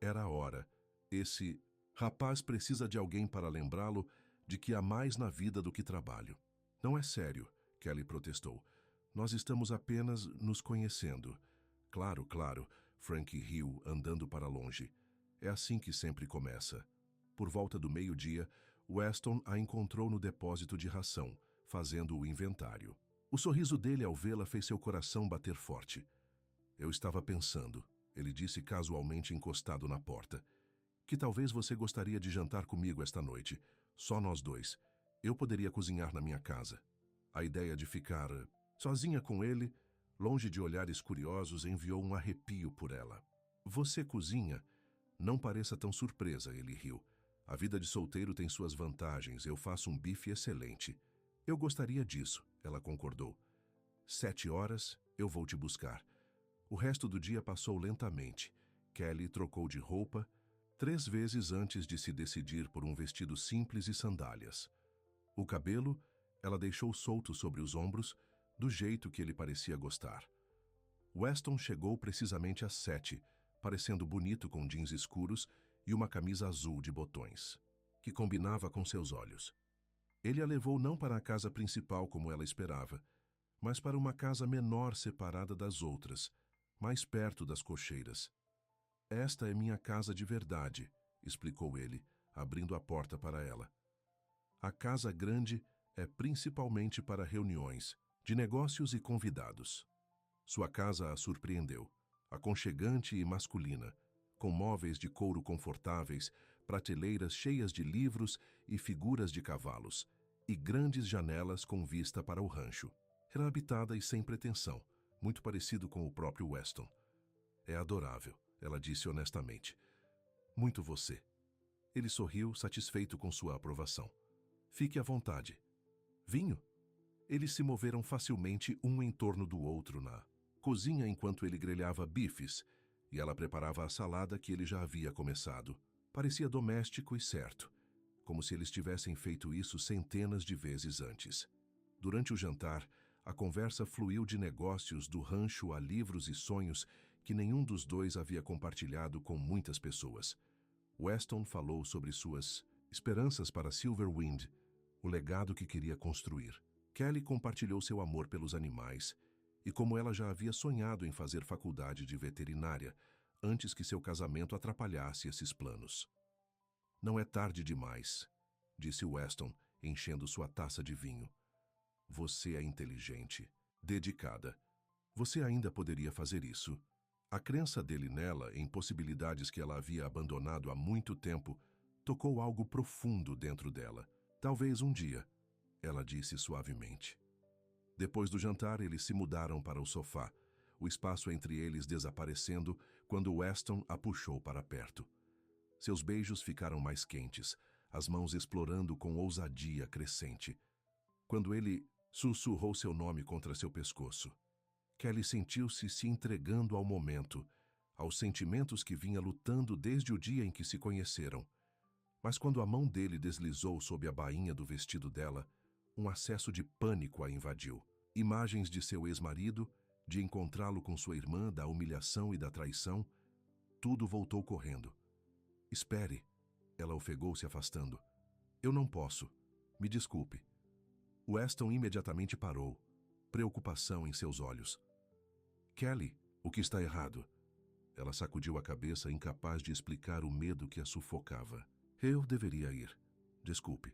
Era a hora. Esse rapaz precisa de alguém para lembrá-lo de que há mais na vida do que trabalho. Não é sério, Kelly protestou. Nós estamos apenas nos conhecendo. Claro, claro, Frank riu, andando para longe. É assim que sempre começa. Por volta do meio-dia, Weston a encontrou no depósito de ração, fazendo o inventário. O sorriso dele ao vê-la fez seu coração bater forte. Eu estava pensando, ele disse casualmente encostado na porta, que talvez você gostaria de jantar comigo esta noite, só nós dois. Eu poderia cozinhar na minha casa. A ideia de ficar sozinha com ele, longe de olhares curiosos, enviou um arrepio por ela. Você cozinha? Não pareça tão surpresa, ele riu. A vida de solteiro tem suas vantagens, eu faço um bife excelente. Eu gostaria disso, ela concordou. 7 horas, eu vou te buscar. O resto do dia passou lentamente. Kelly trocou de roupa 3 vezes antes de se decidir por um vestido simples e sandálias. O cabelo, ela deixou solto sobre os ombros, do jeito que ele parecia gostar. Weston chegou precisamente às 7, parecendo bonito com jeans escuros e uma camisa azul de botões, que combinava com seus olhos. Ele a levou não para a casa principal como ela esperava, mas para uma casa menor separada das outras, mais perto das cocheiras. Esta é minha casa de verdade, explicou ele, abrindo a porta para ela. A casa grande é principalmente para reuniões, de negócios e convidados. Sua casa a surpreendeu, aconchegante e masculina, com móveis de couro confortáveis, prateleiras cheias de livros e figuras de cavalos, e grandes janelas com vista para o rancho. Era habitada e sem pretensão, muito parecido com o próprio Weston. É adorável, ela disse honestamente. Muito você. Ele sorriu, satisfeito com sua aprovação. Fique à vontade. Vinho? Eles se moveram facilmente um em torno do outro na cozinha enquanto ele grelhava bifes, e ela preparava a salada que ele já havia começado. Parecia doméstico e certo, como se eles tivessem feito isso centenas de vezes antes. Durante o jantar, a conversa fluiu de negócios do rancho a livros e sonhos que nenhum dos dois havia compartilhado com muitas pessoas. Weston falou sobre suas esperanças para Silverwind, o legado que queria construir. Kelly compartilhou seu amor pelos animais e como ela já havia sonhado em fazer faculdade de veterinária antes que seu casamento atrapalhasse esses planos. Não é tarde demais, disse Weston, enchendo sua taça de vinho. Você é inteligente, dedicada. Você ainda poderia fazer isso. A crença dele nela, em possibilidades que ela havia abandonado há muito tempo, tocou algo profundo dentro dela. Talvez um dia, ela disse suavemente. Depois do jantar, eles se mudaram para o sofá, o espaço entre eles desaparecendo quando Weston a puxou para perto. Seus beijos ficaram mais quentes, as mãos explorando com ousadia crescente. Quando ele sussurrou seu nome contra seu pescoço, Kelly sentiu-se se entregando ao momento, aos sentimentos que vinha lutando desde o dia em que se conheceram. Mas quando a mão dele deslizou sob a bainha do vestido dela, um acesso de pânico a invadiu. Imagens de seu ex-marido, de encontrá-lo com sua irmã, da humilhação e da traição, tudo voltou correndo. Espere, ela ofegou se afastando. Eu não posso. Me desculpe. Weston imediatamente parou, preocupação em seus olhos. Kelly, o que está errado? Ela sacudiu a cabeça, incapaz de explicar o medo que a sufocava. Eu deveria ir. Desculpe.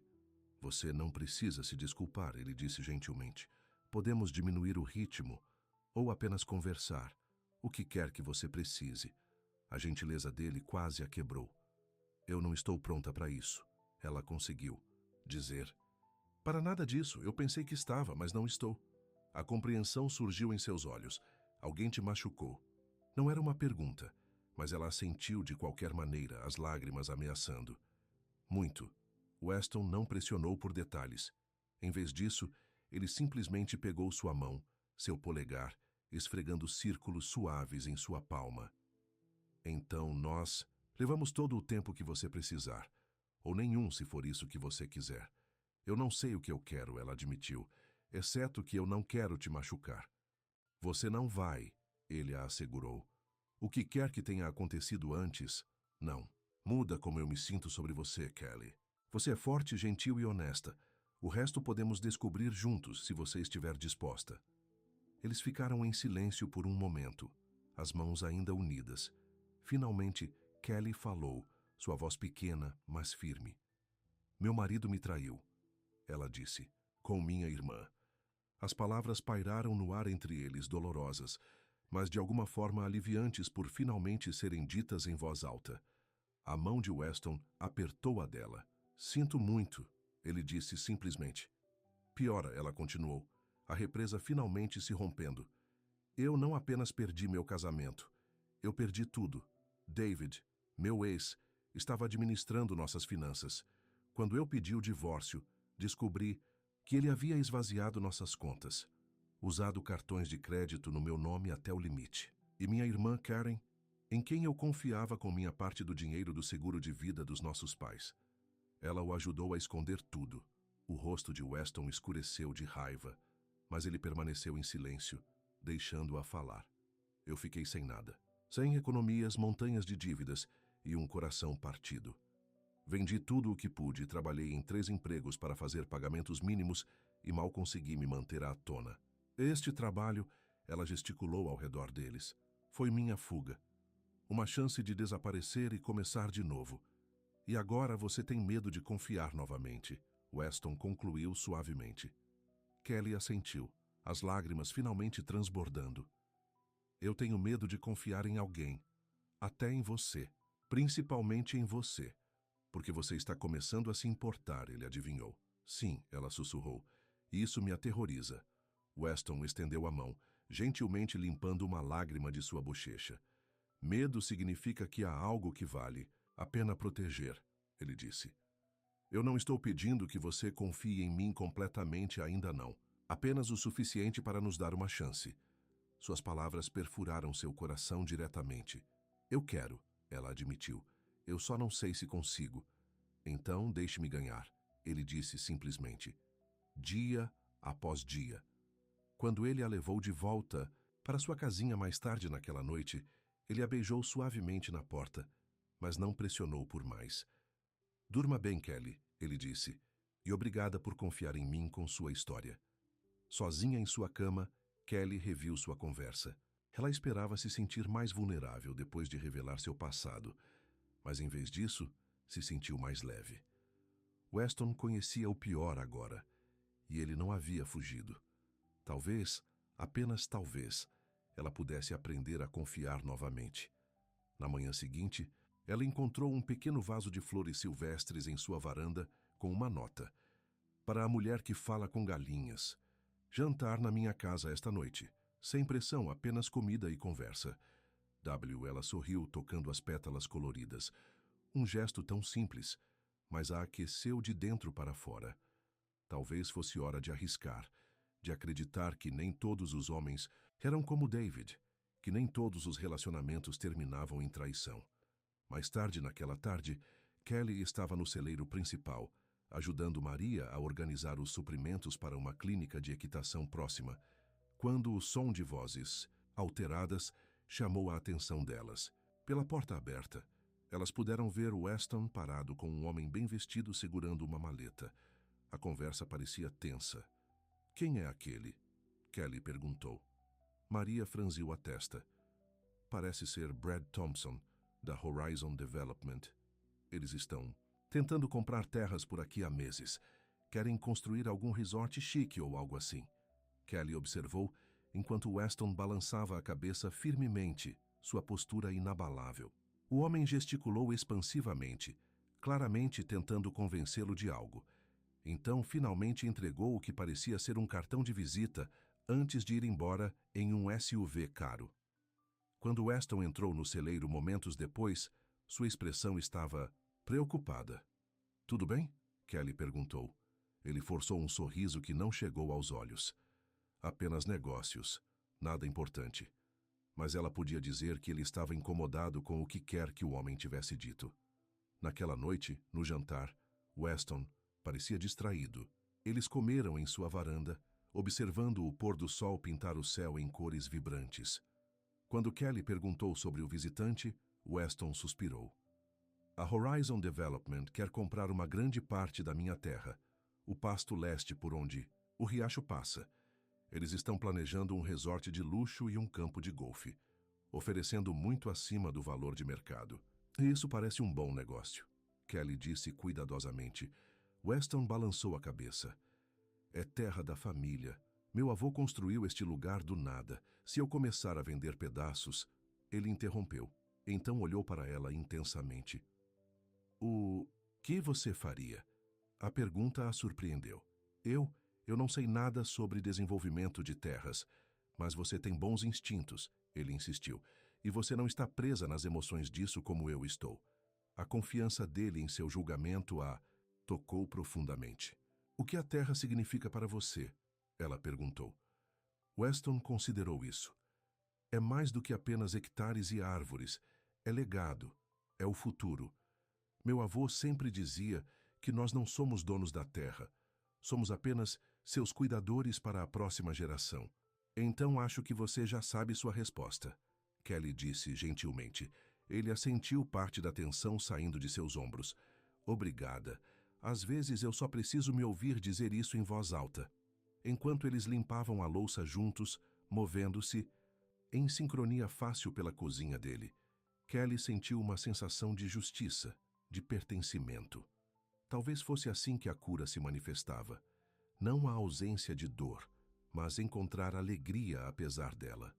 Você não precisa se desculpar, ele disse gentilmente. Podemos diminuir o ritmo ou apenas conversar, o que quer que você precise. A gentileza dele quase a quebrou. Eu não estou pronta para isso, ela conseguiu dizer. Para nada disso, eu pensei que estava, mas não estou. A compreensão surgiu em seus olhos. Alguém te machucou. Não era uma pergunta, mas ela a sentiu de qualquer maneira, as lágrimas ameaçando. Muito. Weston não pressionou por detalhes. Em vez disso, ele simplesmente pegou sua mão, seu polegar, esfregando círculos suaves em sua palma. Então nós levamos todo o tempo que você precisar, ou nenhum se for isso que você quiser. Eu não sei o que eu quero, ela admitiu, exceto que eu não quero te machucar. Você não vai, ele a assegurou. O que quer que tenha acontecido antes, não. Muda como eu me sinto sobre você, Kelly. Você é forte, gentil e honesta. O resto podemos descobrir juntos, se você estiver disposta. Eles ficaram em silêncio por um momento, as mãos ainda unidas. Finalmente, Kelly falou, sua voz pequena, mas firme. Meu marido me traiu, ela disse, com minha irmã. As palavras pairaram no ar entre eles, dolorosas, mas de alguma forma aliviantes por finalmente serem ditas em voz alta. A mão de Weston apertou a dela. Sinto muito, ele disse simplesmente. Piora, ela continuou, a represa finalmente se rompendo. Eu não apenas perdi meu casamento, eu perdi tudo. David, meu ex, estava administrando nossas finanças. Quando eu pedi o divórcio, descobri que ele havia esvaziado nossas contas, usado cartões de crédito no meu nome até o limite. E minha irmã Karen, em quem eu confiava com minha parte do dinheiro do seguro de vida dos nossos pais. Ela o ajudou a esconder tudo. O rosto de Weston escureceu de raiva, mas ele permaneceu em silêncio, deixando-a falar. Eu fiquei sem nada. Sem economias, montanhas de dívidas e um coração partido. Vendi tudo o que pude e trabalhei em 3 empregos para fazer pagamentos mínimos e mal consegui me manter à tona. Este trabalho, ela gesticulou ao redor deles, foi minha fuga. Uma chance de desaparecer e começar de novo. E agora você tem medo de confiar novamente, Weston concluiu suavemente. Kelly assentiu, as lágrimas finalmente transbordando. Eu tenho medo de confiar em alguém, até em você, principalmente em você, porque você está começando a se importar, ele adivinhou. Sim, ela sussurrou, isso me aterroriza. Weston estendeu a mão, gentilmente limpando uma lágrima de sua bochecha. Medo significa que há algo que vale a pena proteger, ele disse. Eu não estou pedindo que você confie em mim completamente, ainda não. Apenas o suficiente para nos dar uma chance. Suas palavras perfuraram seu coração diretamente. Eu quero, ela admitiu. Eu só não sei se consigo. Então deixe-me ganhar, ele disse simplesmente. Dia após dia. Quando ele a levou de volta para sua casinha mais tarde naquela noite, ele a beijou suavemente na porta, mas não pressionou por mais. Durma bem, Kelly, ele disse, e obrigada por confiar em mim com sua história. Sozinha em sua cama, Kelly reviu sua conversa. Ela esperava se sentir mais vulnerável depois de revelar seu passado, mas em vez disso, se sentiu mais leve. Weston conhecia o pior agora, e ele não havia fugido. Talvez, apenas talvez, ela pudesse aprender a confiar novamente. Na manhã seguinte, ela encontrou um pequeno vaso de flores silvestres em sua varanda com uma nota. Para a mulher que fala com galinhas. Jantar na minha casa esta noite. Sem pressão, apenas comida e conversa. Ela sorriu, tocando as pétalas coloridas. Um gesto tão simples, mas a aqueceu de dentro para fora. Talvez fosse hora de arriscar, de acreditar que nem todos os homens eram como David, que nem todos os relacionamentos terminavam em traição. Mais tarde naquela tarde, Kelly estava no celeiro principal, ajudando Maria a organizar os suprimentos para uma clínica de equitação próxima, quando o som de vozes, alteradas, chamou a atenção delas. Pela porta aberta, elas puderam ver Weston parado com um homem bem vestido segurando uma maleta. A conversa parecia tensa. Quem é aquele? Kelly perguntou. Maria franziu a testa. Parece ser Brad Thompson, da Horizon Development. Eles estão tentando comprar terras por aqui há meses. Querem construir algum resort chique ou algo assim. Kelly observou, enquanto Weston balançava a cabeça firmemente, sua postura inabalável. O homem gesticulou expansivamente, claramente tentando convencê-lo de algo. Então, finalmente entregou o que parecia ser um cartão de visita antes de ir embora em um SUV caro. Quando Weston entrou no celeiro momentos depois, sua expressão estava preocupada. Tudo bem? Kelly perguntou. Ele forçou um sorriso que não chegou aos olhos. Apenas negócios. Nada importante. Mas ela podia dizer que ele estava incomodado com o que quer que o homem tivesse dito. Naquela noite, no jantar, Weston parecia distraído. Eles comeram em sua varanda, observando o pôr do sol pintar o céu em cores vibrantes. Quando Kelly perguntou sobre o visitante, Weston suspirou. A Horizon Development quer comprar uma grande parte da minha terra, o pasto leste por onde o riacho passa. Eles estão planejando um resort de luxo e um campo de golfe, oferecendo muito acima do valor de mercado. E isso parece um bom negócio, Kelly disse cuidadosamente. Weston balançou a cabeça. É terra da família. Meu avô construiu este lugar do nada. Se eu começar a vender pedaços... Ele interrompeu. Então olhou para ela intensamente. O que você faria? A pergunta a surpreendeu. Eu não sei nada sobre desenvolvimento de terras, mas você tem bons instintos, ele insistiu, e você não está presa nas emoções disso como eu estou. A confiança dele em seu julgamento a tocou profundamente. O que a terra significa para você? Ela perguntou. Weston considerou isso. É mais do que apenas hectares e árvores. É legado. É o futuro. Meu avô sempre dizia que nós não somos donos da terra. Somos apenas seus cuidadores para a próxima geração. Então acho que você já sabe sua resposta, Kelly disse gentilmente. Ele assentiu, parte da tensão saindo de seus ombros. Obrigada. Às vezes eu só preciso me ouvir dizer isso em voz alta. Enquanto eles limpavam a louça juntos, movendo-se, em sincronia fácil pela cozinha dele, Kelly sentiu uma sensação de justiça, de pertencimento. Talvez fosse assim que a cura se manifestava. Não a ausência de dor, mas encontrar alegria apesar dela.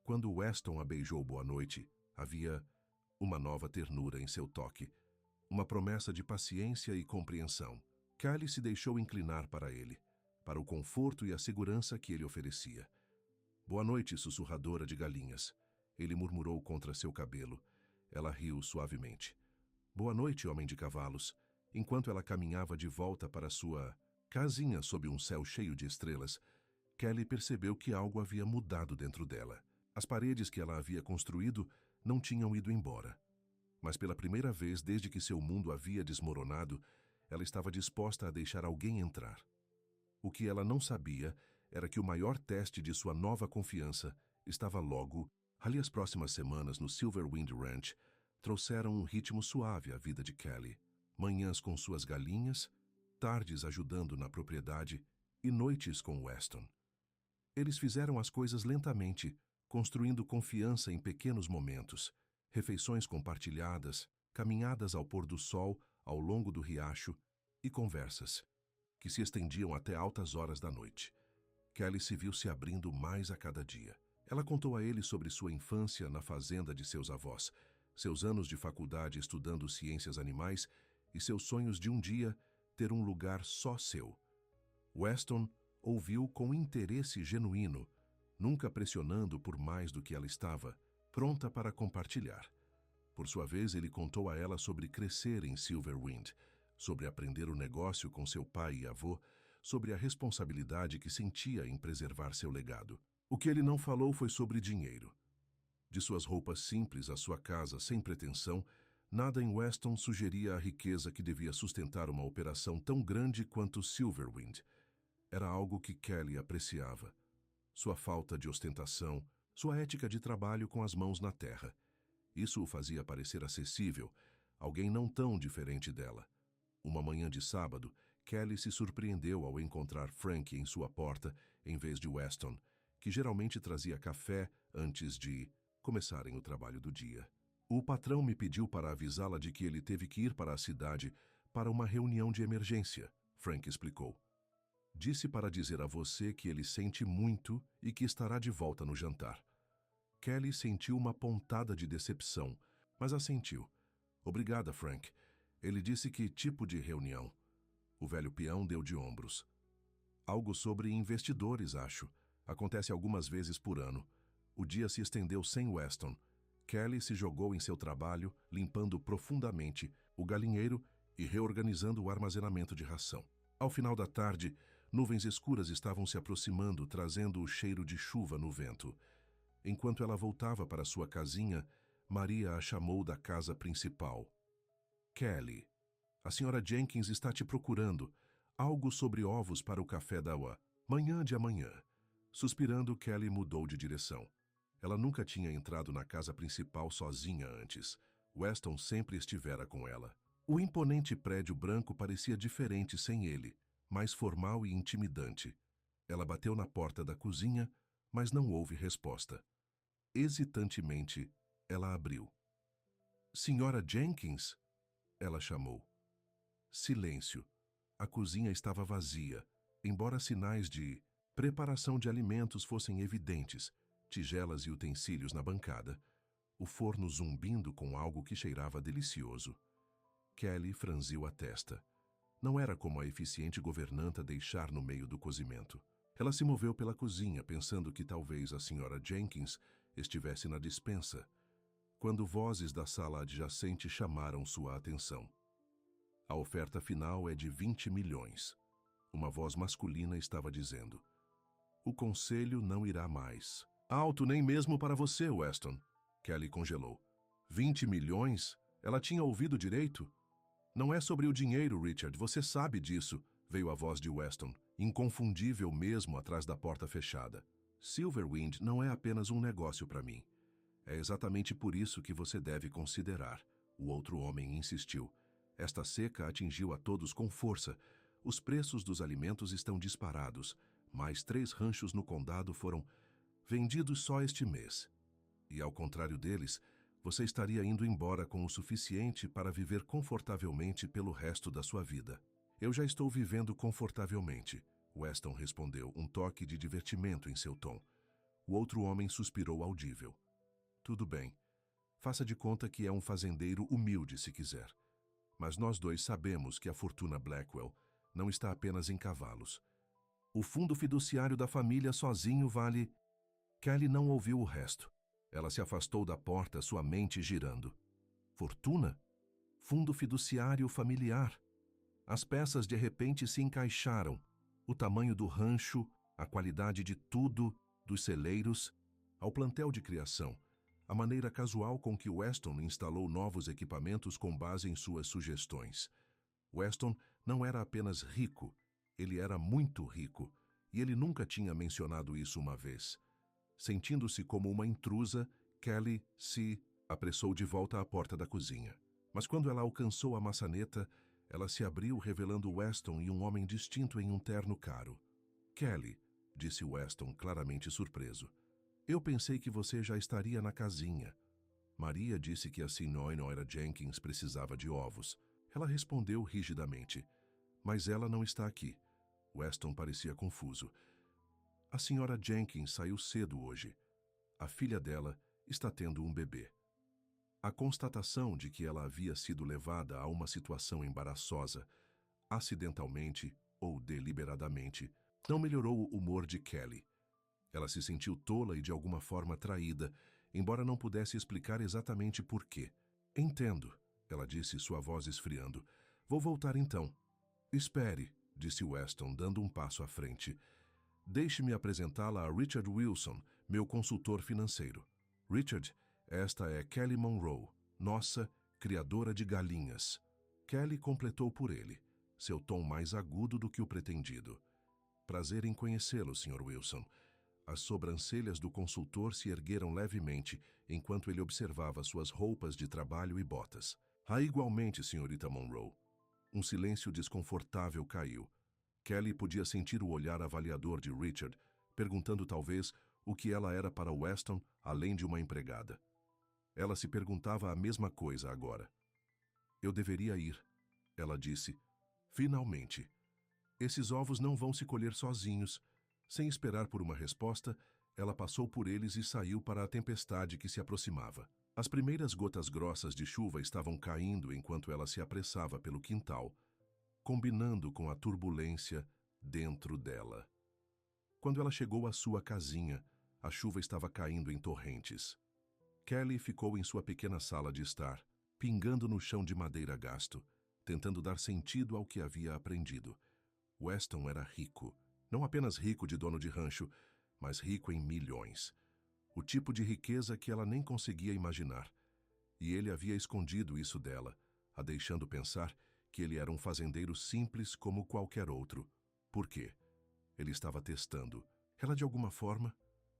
Quando Weston a beijou boa noite, havia uma nova ternura em seu toque, uma promessa de paciência e compreensão. Kelly se deixou inclinar para ele, para o conforto e a segurança que ele oferecia. Boa noite, sussurradora de galinhas. Ele murmurou contra seu cabelo. Ela riu suavemente. Boa noite, homem de cavalos. Enquanto ela caminhava de volta para sua casinha sob um céu cheio de estrelas, Kelly percebeu que algo havia mudado dentro dela. As paredes que ela havia construído não tinham ido embora. Mas pela primeira vez desde que seu mundo havia desmoronado, ela estava disposta a deixar alguém entrar. O que ela não sabia era que o maior teste de sua nova confiança estava logo, ali as próximas semanas no Silverwind Ranch, trouxeram um ritmo suave à vida de Kelly. Manhãs com suas galinhas, tardes ajudando na propriedade e noites com Weston. Eles fizeram as coisas lentamente, construindo confiança em pequenos momentos, refeições compartilhadas, caminhadas ao pôr do sol ao longo do riacho e conversas que se estendiam até altas horas da noite. Kelly se viu se abrindo mais a cada dia. Ela contou a ele sobre sua infância na fazenda de seus avós, seus anos de faculdade estudando ciências animais e seus sonhos de um dia ter um lugar só seu. Weston ouviu com interesse genuíno, nunca pressionando por mais do que ela estava, pronta para compartilhar. Por sua vez, ele contou a ela sobre crescer em Silverwind, sobre aprender o negócio com seu pai e avô, sobre a responsabilidade que sentia em preservar seu legado. O que ele não falou foi sobre dinheiro. De suas roupas simples à sua casa sem pretensão, nada em Weston sugeria a riqueza que devia sustentar uma operação tão grande quanto Silverwind. Era algo que Kelly apreciava. Sua falta de ostentação, sua ética de trabalho com as mãos na terra. Isso o fazia parecer acessível, alguém não tão diferente dela. Uma manhã de sábado, Kelly se surpreendeu ao encontrar Frank em sua porta, em vez de Weston, que geralmente trazia café antes de começarem o trabalho do dia. O patrão me pediu para avisá-la de que ele teve que ir para a cidade para uma reunião de emergência, Frank explicou. Disse para dizer a você que ele sente muito e que estará de volta no jantar. Kelly sentiu uma pontada de decepção, mas assentiu. Obrigada, Frank. Ele disse que tipo de reunião? O velho peão deu de ombros. Algo sobre investidores, acho. Acontece algumas vezes por ano. O dia se estendeu sem Weston. Kelly se jogou em seu trabalho, limpando profundamente o galinheiro e reorganizando o armazenamento de ração. Ao final da tarde, nuvens escuras estavam se aproximando, trazendo o cheiro de chuva no vento. Enquanto ela voltava para sua casinha, Maria a chamou da casa principal. Kelly, a senhora Jenkins está te procurando. Algo sobre ovos para o café da manhã de amanhã. Suspirando, Kelly mudou de direção. Ela nunca tinha entrado na casa principal sozinha antes. Weston sempre estivera com ela. O imponente prédio branco parecia diferente sem ele, mais formal e intimidante. Ela bateu na porta da cozinha, mas não houve resposta. Hesitantemente, ela abriu. Senhora Jenkins? Ela chamou. Silêncio. A cozinha estava vazia, embora sinais de preparação de alimentos fossem evidentes, tigelas e utensílios na bancada, o forno zumbindo com algo que cheirava delicioso. Kelly franziu a testa. Não era como a eficiente governanta deixar no meio do cozimento. Ela se moveu pela cozinha, pensando que talvez a senhora Jenkins estivesse na despensa, quando vozes da sala adjacente chamaram sua atenção. A oferta final é de 20 milhões. Uma voz masculina estava dizendo. O conselho não irá mais. Alto nem mesmo para você, Weston. Kelly congelou. 20 milhões? Ela tinha ouvido direito? Não é sobre o dinheiro, Richard, você sabe disso, veio a voz de Weston, inconfundível mesmo atrás da porta fechada. Silverwind não é apenas um negócio para mim. É exatamente por isso que você deve considerar, o outro homem insistiu. Esta seca atingiu a todos com força. Os preços dos alimentos estão disparados. Mais 3 ranchos no condado foram vendidos só este mês. E ao contrário deles, você estaria indo embora com o suficiente para viver confortavelmente pelo resto da sua vida. Eu já estou vivendo confortavelmente, Weston respondeu, um toque de divertimento em seu tom. O outro homem suspirou audível. Tudo bem. Faça de conta que é um fazendeiro humilde, se quiser. Mas nós dois sabemos que a fortuna Blackwell não está apenas em cavalos. O fundo fiduciário da família sozinho vale... Kelly não ouviu o resto. Ela se afastou da porta, sua mente girando. Fortuna? Fundo fiduciário familiar. As peças de repente se encaixaram. O tamanho do rancho, a qualidade de tudo, dos celeiros, ao plantel de criação, a maneira casual com que Weston instalou novos equipamentos com base em suas sugestões. Weston não era apenas rico, ele era muito rico, e ele nunca tinha mencionado isso uma vez. Sentindo-se como uma intrusa, Kelly se apressou de volta à porta da cozinha. Mas quando ela alcançou a maçaneta, ela se abriu revelando Weston e um homem distinto em um terno caro. Kelly, disse Weston, claramente surpreso. Eu pensei que você já estaria na casinha. Maria disse que a senhora Jenkins precisava de ovos. Ela respondeu rigidamente. Mas ela não está aqui. Weston parecia confuso. A senhora Jenkins saiu cedo hoje. A filha dela está tendo um bebê. A constatação de que ela havia sido levada a uma situação embaraçosa, acidentalmente ou deliberadamente, não melhorou o humor de Kelly. Ela se sentiu tola e de alguma forma traída, embora não pudesse explicar exatamente por quê. Entendo, ela disse, sua voz esfriando. Vou voltar então. Espere, disse Weston, dando um passo à frente. Deixe-me apresentá-la a Richard Wilson, meu consultor financeiro. Richard, esta é Kelly Monroe, nossa criadora de galinhas. Kelly completou por ele, seu tom mais agudo do que o pretendido. Prazer em conhecê-lo, Sr. Wilson. As sobrancelhas do consultor se ergueram levemente enquanto ele observava suas roupas de trabalho e botas. Igualmente, senhorita Monroe. Um silêncio desconfortável caiu. Kelly podia sentir o olhar avaliador de Richard, perguntando talvez o que ela era para Weston além de uma empregada. Ela se perguntava a mesma coisa agora. Eu deveria ir, ela disse. Finalmente. Esses ovos não vão se colher sozinhos. Sem esperar por uma resposta, ela passou por eles e saiu para a tempestade que se aproximava. As primeiras gotas grossas de chuva estavam caindo enquanto ela se apressava pelo quintal, combinando com a turbulência dentro dela. Quando ela chegou à sua casinha, a chuva estava caindo em torrentes. Kelly ficou em sua pequena sala de estar, pingando no chão de madeira gasto, tentando dar sentido ao que havia aprendido. Weston era rico. Não apenas rico de dono de rancho, mas rico em milhões. O tipo de riqueza que ela nem conseguia imaginar. E ele havia escondido isso dela, a deixando pensar que ele era um fazendeiro simples como qualquer outro. Por quê? Ele estava testando. Ela, de alguma forma,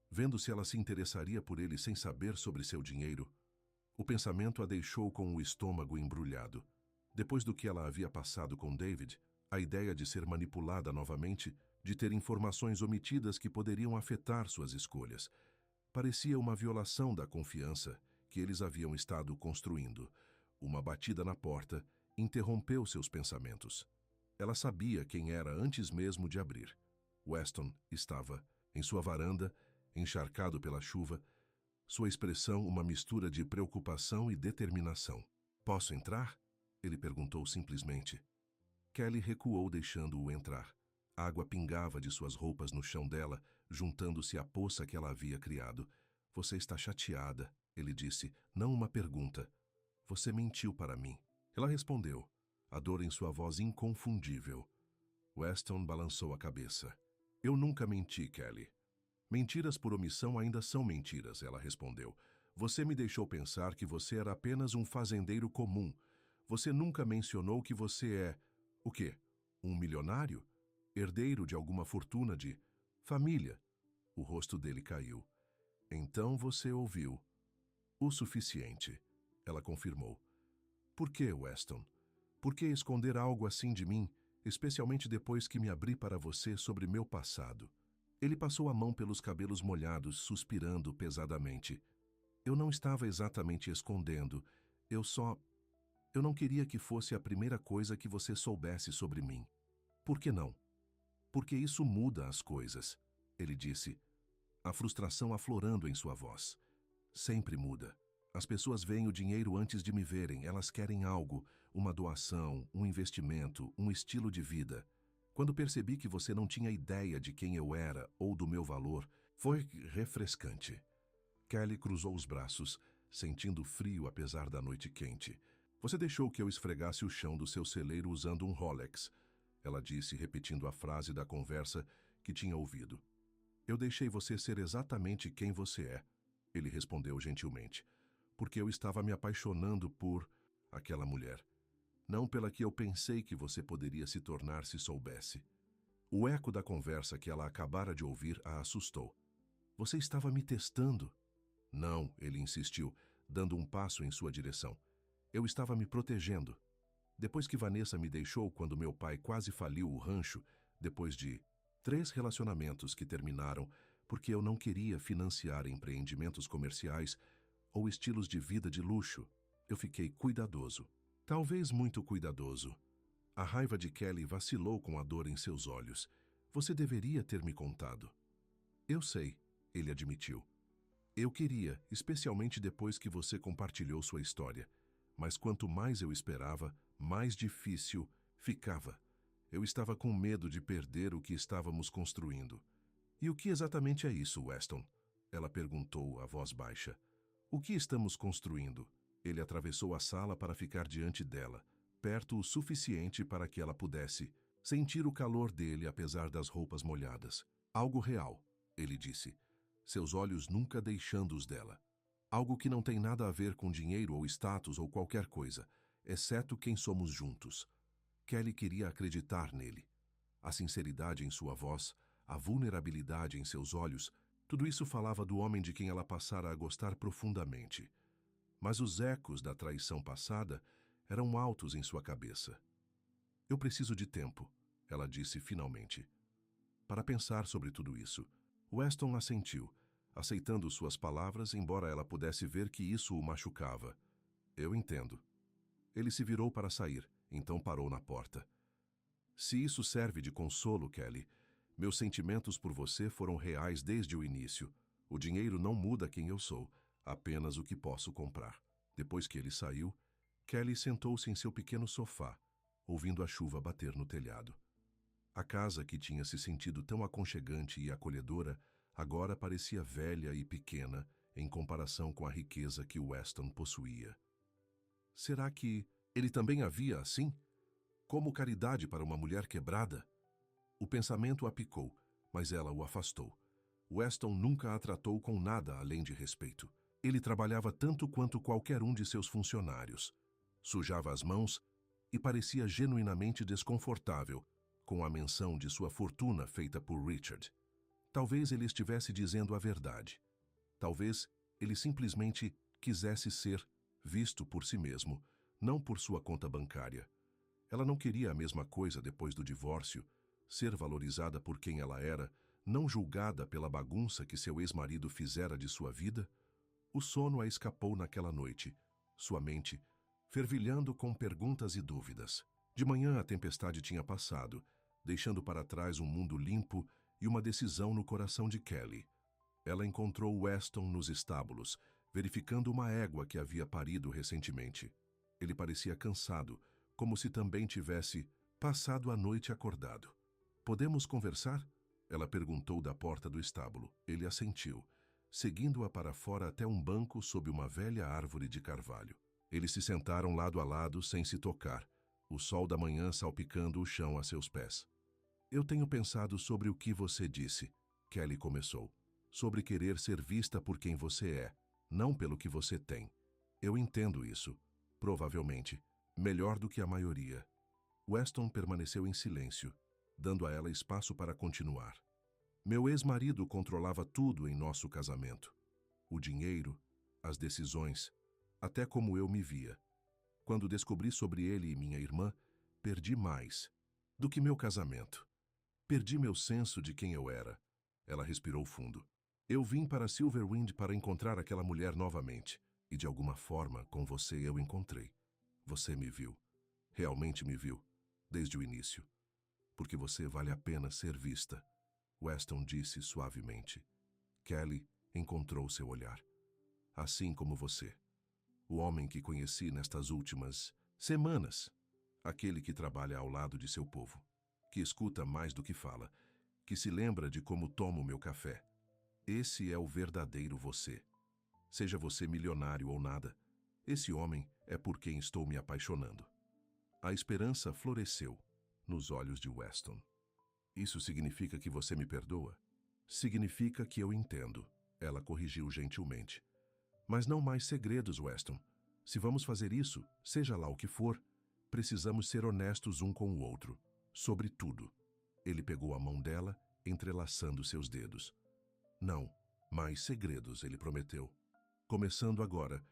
vendo se ela se interessaria por ele sem saber sobre seu dinheiro. O pensamento a deixou com o estômago embrulhado. Depois do que ela havia passado com David, a ideia de ser manipulada novamente, de ter informações omitidas que poderiam afetar suas escolhas, parecia uma violação da confiança que eles haviam estado construindo. Uma batida na porta interrompeu seus pensamentos. Ela sabia quem era antes mesmo de abrir. Weston estava em sua varanda, encharcado pela chuva, sua expressão uma mistura de preocupação e determinação. "Posso entrar?" Ele perguntou simplesmente. Kelly recuou, deixando-o entrar. A água pingava de suas roupas no chão dela, juntando-se à poça que ela havia criado. "Você está chateada", ele disse, não uma pergunta. "Você mentiu para mim." Ela respondeu, a dor em sua voz inconfundível. Weston balançou a cabeça. "Eu nunca menti, Kelly." "Mentiras por omissão ainda são mentiras", ela respondeu. "Você me deixou pensar que você era apenas um fazendeiro comum. Você nunca mencionou que você é... o quê? Um milionário? Herdeiro de alguma fortuna de... família?" O rosto dele caiu. "Então você ouviu." "O suficiente", ela confirmou. "Por que, Weston? Por que esconder algo assim de mim, especialmente depois que me abri para você sobre meu passado?" Ele passou a mão pelos cabelos molhados, suspirando pesadamente. "Eu não estava exatamente escondendo. Eu não queria que fosse a primeira coisa que você soubesse sobre mim." "Por que não?" "Porque isso muda as coisas", ele disse, a frustração aflorando em sua voz. "Sempre muda. As pessoas veem o dinheiro antes de me verem. Elas querem algo, uma doação, um investimento, um estilo de vida. Quando percebi que você não tinha ideia de quem eu era ou do meu valor, foi refrescante." Kelly cruzou os braços, sentindo frio apesar da noite quente. "Você deixou que eu esfregasse o chão do seu celeiro usando um Rolex", ela disse, repetindo a frase da conversa que tinha ouvido. "Eu deixei você ser exatamente quem você é", ele respondeu gentilmente, "porque eu estava me apaixonando por aquela mulher. Não pela que eu pensei que você poderia se tornar se soubesse." O eco da conversa que ela acabara de ouvir a assustou. "Você estava me testando?" "Não", ele insistiu, dando um passo em sua direção. "Eu estava me protegendo. Depois que Vanessa me deixou quando meu pai quase faliu o rancho, depois de 3 relacionamentos que terminaram porque eu não queria financiar empreendimentos comerciais ou estilos de vida de luxo, eu fiquei cuidadoso. Talvez muito cuidadoso." A raiva de Kelly vacilou com a dor em seus olhos. "Você deveria ter me contado." "Eu sei", ele admitiu. "Eu queria, especialmente depois que você compartilhou sua história. Mas quanto mais eu esperava, mais difícil ficava. Eu estava com medo de perder o que estávamos construindo." "E o que exatamente é isso, Weston?" ela perguntou, a voz baixa. "O que estamos construindo?" Ele atravessou a sala para ficar diante dela, perto o suficiente para que ela pudesse sentir o calor dele apesar das roupas molhadas. "Algo real", ele disse, seus olhos nunca deixando os dela. "Algo que não tem nada a ver com dinheiro ou status ou qualquer coisa, exceto quem somos juntos." Kelly queria acreditar nele. A sinceridade em sua voz, a vulnerabilidade em seus olhos, tudo isso falava do homem de quem ela passara a gostar profundamente. Mas os ecos da traição passada eram altos em sua cabeça. "Eu preciso de tempo", ela disse finalmente, "para pensar sobre tudo isso." Weston assentiu, aceitando suas palavras, embora ela pudesse ver que isso o machucava. "Eu entendo." Ele se virou para sair, então parou na porta. "Se isso serve de consolo, Kelly, meus sentimentos por você foram reais desde o início. O dinheiro não muda quem eu sou, apenas o que posso comprar." Depois que ele saiu, Kelly sentou-se em seu pequeno sofá, ouvindo a chuva bater no telhado. A casa que tinha se sentido tão aconchegante e acolhedora agora parecia velha e pequena em comparação com a riqueza que Weston possuía. Será que ele também a via assim? Como caridade para uma mulher quebrada? O pensamento a picou, mas ela o afastou. Weston nunca a tratou com nada além de respeito. Ele trabalhava tanto quanto qualquer um de seus funcionários. Sujava as mãos e parecia genuinamente desconfortável com a menção de sua fortuna feita por Richard. Talvez ele estivesse dizendo a verdade. Talvez ele simplesmente quisesse ser visto por si mesmo, não por sua conta bancária. Ela não queria a mesma coisa depois do divórcio, ser valorizada por quem ela era, não julgada pela bagunça que seu ex-marido fizera de sua vida? O sono a escapou naquela noite, sua mente fervilhando com perguntas e dúvidas. De manhã a tempestade tinha passado, deixando para trás um mundo limpo e uma decisão no coração de Kelly. Ela encontrou Weston nos estábulos, verificando uma égua que havia parido recentemente. Ele parecia cansado, como se também tivesse passado a noite acordado. "Podemos conversar?" Ela perguntou da porta do estábulo. Ele assentiu, seguindo-a para fora até um banco sob uma velha árvore de carvalho. Eles se sentaram lado a lado sem se tocar, o sol da manhã salpicando o chão a seus pés. "Eu tenho pensado sobre o que você disse", Kelly começou. "Sobre querer ser vista por quem você é, não pelo que você tem. Eu entendo isso, provavelmente, melhor do que a maioria." Weston permaneceu em silêncio, dando a ela espaço para continuar. "Meu ex-marido controlava tudo em nosso casamento. O dinheiro, as decisões, até como eu me via. Quando descobri sobre ele e minha irmã, perdi mais do que meu casamento. Perdi meu senso de quem eu era." Ela respirou fundo. "Eu vim para Silverwind para encontrar aquela mulher novamente. E de alguma forma, com você eu encontrei. Você me viu. Realmente me viu. Desde o início. Porque você vale a pena ser vista", Weston disse suavemente. Kelly encontrou seu olhar. "Assim como você. O homem que conheci nestas últimas semanas. Aquele que trabalha ao lado de seu povo. Que escuta mais do que fala. Que se lembra de como tomo meu café. Esse é o verdadeiro você. Seja você milionário ou nada, esse homem é por quem estou me apaixonando." A esperança floresceu nos olhos de Weston. "Isso significa que você me perdoa?" "Significa que eu entendo", ela corrigiu gentilmente. "Mas não mais segredos, Weston. Se vamos fazer isso, seja lá o que for, precisamos ser honestos um com o outro. Sobre tudo." Ele pegou a mão dela, entrelaçando seus dedos. "Não, mais segredos", ele prometeu. "Começando agora,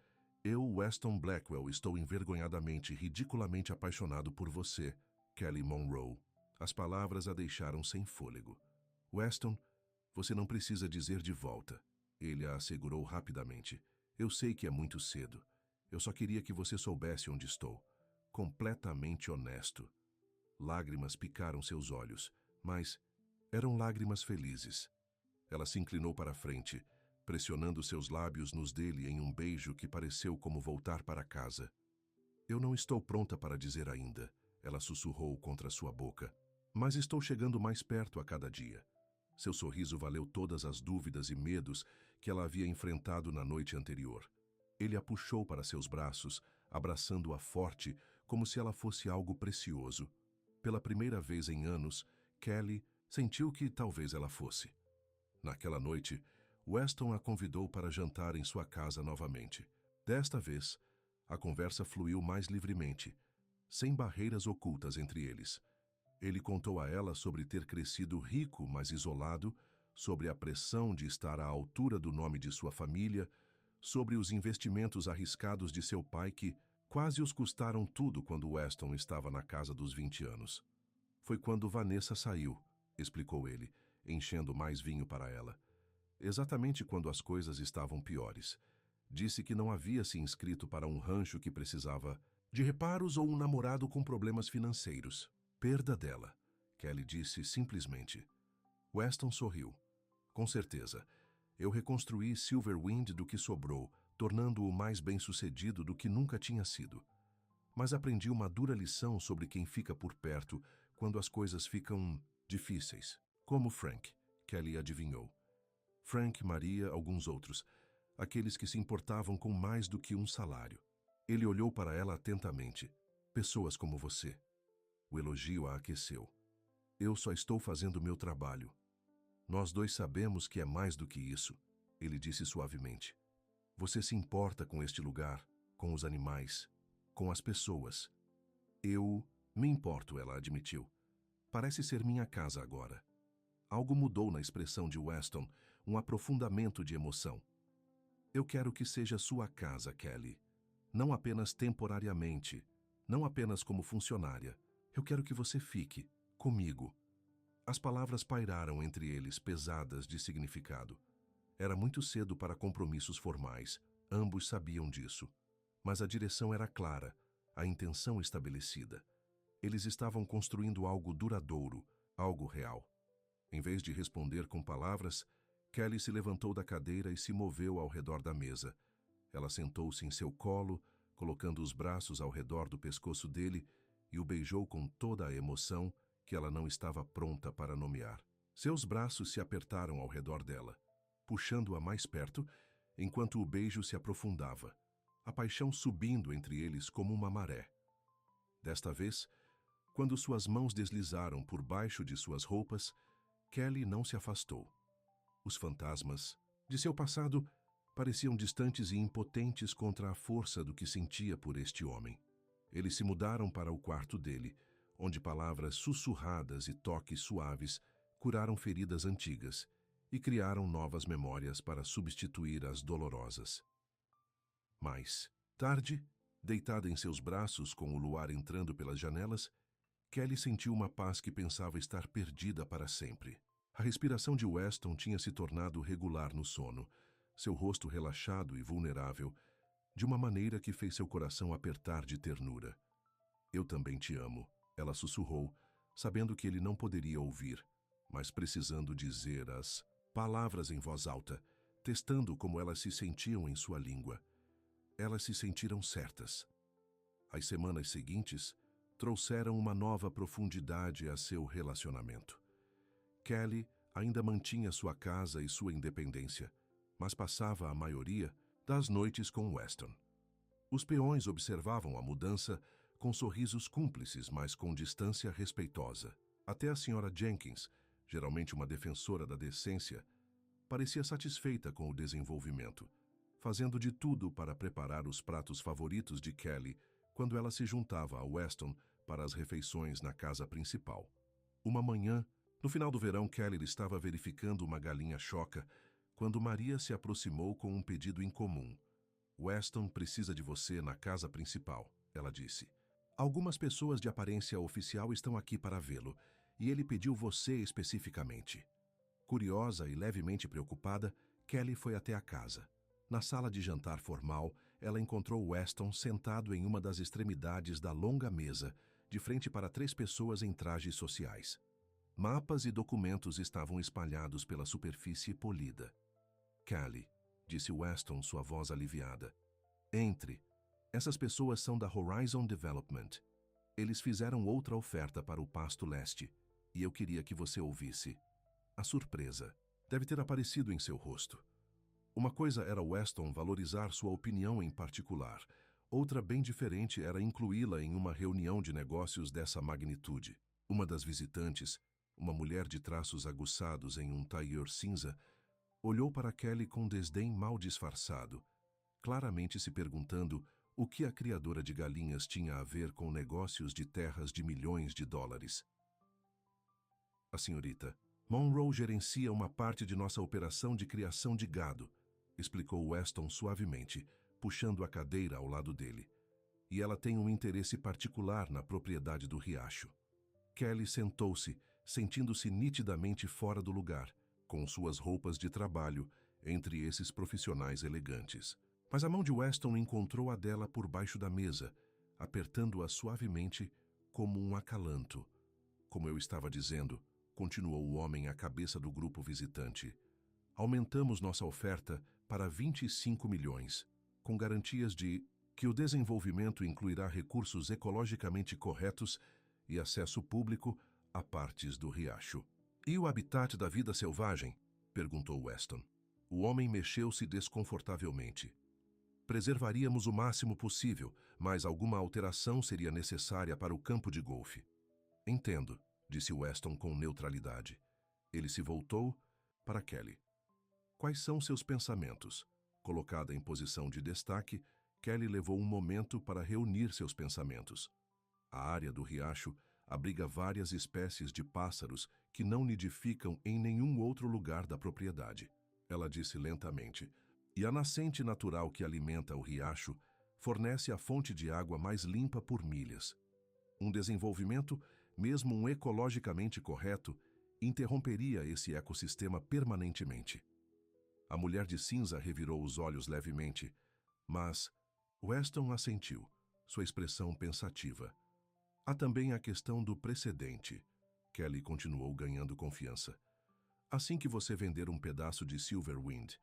eu, Weston Blackwell, estou envergonhadamente, ridiculamente apaixonado por você, Kelly Monroe." As palavras a deixaram sem fôlego. "Weston, você não precisa dizer de volta", ele a assegurou rapidamente. "Eu sei que é muito cedo. Eu só queria que você soubesse onde estou. Completamente honesto." Lágrimas picaram seus olhos, mas eram lágrimas felizes. Ela se inclinou para a frente, pressionando seus lábios nos dele em um beijo que pareceu como voltar para casa. "Eu não estou pronta para dizer ainda", ela sussurrou contra sua boca. "Mas estou chegando mais perto a cada dia." Seu sorriso valeu todas as dúvidas e medos que ela havia enfrentado na noite anterior. Ele a puxou para seus braços, abraçando-a forte, como se ela fosse algo precioso. Pela primeira vez em anos, Kelly sentiu que talvez ela fosse. Naquela noite, Weston a convidou para jantar em sua casa novamente. Desta vez, a conversa fluiu mais livremente, sem barreiras ocultas entre eles. Ele contou a ela sobre ter crescido rico, mas isolado, sobre a pressão de estar à altura do nome de sua família, sobre os investimentos arriscados de seu pai que quase os custaram tudo quando Weston estava na casa dos 20 anos. "Foi quando Vanessa saiu", explicou ele, enchendo mais vinho para ela. "Exatamente quando as coisas estavam piores. Disse que não havia se inscrito para um rancho que precisava de reparos ou um namorado com problemas financeiros. Perda dela", Kelly disse simplesmente. Weston sorriu. "Com certeza. Eu reconstruí Silverwind do que sobrou, tornando-o mais bem-sucedido do que nunca tinha sido. Mas aprendi uma dura lição sobre quem fica por perto quando as coisas ficam difíceis. Como Frank", Kelly adivinhou. "Frank, Maria, alguns outros. Aqueles que se importavam com mais do que um salário." Ele olhou para ela atentamente. "Pessoas como você." O elogio a aqueceu. Eu só estou fazendo o meu trabalho. Nós dois sabemos que é mais do que isso, ele disse suavemente. Você se importa com este lugar, com os animais, com as pessoas. Eu me importo, ela admitiu. Parece ser minha casa agora. Algo mudou na expressão de Weston, um aprofundamento de emoção. Eu quero que seja sua casa, Kelly. Não apenas temporariamente, não apenas como funcionária. Eu quero que você fique comigo. As palavras pairaram entre eles, pesadas de significado. Era muito cedo para compromissos formais, ambos sabiam disso. Mas a direção era clara, a intenção estabelecida. Eles estavam construindo algo duradouro, algo real. Em vez de responder com palavras, Kelly se levantou da cadeira e se moveu ao redor da mesa. Ela sentou-se em seu colo, colocando os braços ao redor do pescoço dele e o beijou com toda a emoção que ela não estava pronta para nomear. Seus braços se apertaram ao redor dela, puxando-a mais perto, enquanto o beijo se aprofundava, a paixão subindo entre eles como uma maré. Desta vez, quando suas mãos deslizaram por baixo de suas roupas, Kelly não se afastou. Os fantasmas de seu passado pareciam distantes e impotentes contra a força do que sentia por este homem. Eles se mudaram para o quarto dele, onde palavras sussurradas e toques suaves curaram feridas antigas e criaram novas memórias para substituir as dolorosas. Mais tarde, deitada em seus braços com o luar entrando pelas janelas, Kelly sentiu uma paz que pensava estar perdida para sempre. A respiração de Weston tinha se tornado regular no sono, seu rosto relaxado e vulnerável, de uma maneira que fez seu coração apertar de ternura. Eu também te amo, ela sussurrou, sabendo que ele não poderia ouvir, mas precisando dizer as palavras em voz alta, testando como elas se sentiam em sua língua. Elas se sentiram certas. As semanas seguintes trouxeram uma nova profundidade a seu relacionamento. Kelly ainda mantinha sua casa e sua independência, mas passava a maioria das noites com Weston. Os peões observavam a mudança com sorrisos cúmplices, mas com distância respeitosa. Até a senhora Jenkins, geralmente uma defensora da decência, parecia satisfeita com o desenvolvimento, fazendo de tudo para preparar os pratos favoritos de Kelly quando ela se juntava a Weston para as refeições na casa principal. Uma manhã, no final do verão, Kelly estava verificando uma galinha choca quando Maria se aproximou com um pedido incomum. Weston precisa de você na casa principal, ela disse. Algumas pessoas de aparência oficial estão aqui para vê-lo, e ele pediu você especificamente. Curiosa e levemente preocupada, Kelly foi até a casa. Na sala de jantar formal, ela encontrou Weston sentado em uma das extremidades da longa mesa, de frente para 3 pessoas em trajes sociais. Mapas e documentos estavam espalhados pela superfície polida. Kelly, disse Weston, sua voz aliviada. Entre. Essas pessoas são da Horizon Development. Eles fizeram outra oferta para o Pasto Leste, e eu queria que você ouvisse. A surpresa deve ter aparecido em seu rosto. Uma coisa era Weston valorizar sua opinião em particular, outra bem diferente era incluí-la em uma reunião de negócios dessa magnitude. Uma das visitantes, uma mulher de traços aguçados em um tailleur cinza, olhou para Kelly com desdém mal disfarçado, claramente se perguntando o que a criadora de galinhas tinha a ver com negócios de terras de milhões de dólares. A senhorita Monroe gerencia uma parte de nossa operação de criação de gado, explicou Weston suavemente, puxando a cadeira ao lado dele. E ela tem um interesse particular na propriedade do riacho. Kelly sentou-se, sentindo-se nitidamente fora do lugar, com suas roupas de trabalho, entre esses profissionais elegantes. Mas a mão de Weston encontrou a dela por baixo da mesa, apertando-a suavemente como um acalanto. Como eu estava dizendo, continuou o homem à cabeça do grupo visitante, aumentamos nossa oferta para 25 milhões, com garantias de que o desenvolvimento incluirá recursos ecologicamente corretos e acesso público a partes do riacho. E o habitat da vida selvagem? Perguntou Weston. O homem mexeu-se desconfortavelmente. Preservaríamos o máximo possível, mas alguma alteração seria necessária para o campo de golfe. Entendo, disse Weston com neutralidade. Ele se voltou para Kelly. Quais são seus pensamentos? Colocada em posição de destaque, Kelly levou um momento para reunir seus pensamentos. A área do riacho abriga várias espécies de pássaros que não nidificam em nenhum outro lugar da propriedade. Ela disse lentamente, e a nascente natural que alimenta o riacho fornece a fonte de água mais limpa por milhas. Um desenvolvimento, mesmo um ecologicamente correto, interromperia esse ecossistema permanentemente. A mulher de cinza revirou os olhos levemente, mas Weston assentiu, sua expressão pensativa. Há também a questão do precedente. Kelly continuou ganhando confiança. Assim que você vender um pedaço de Silverwind,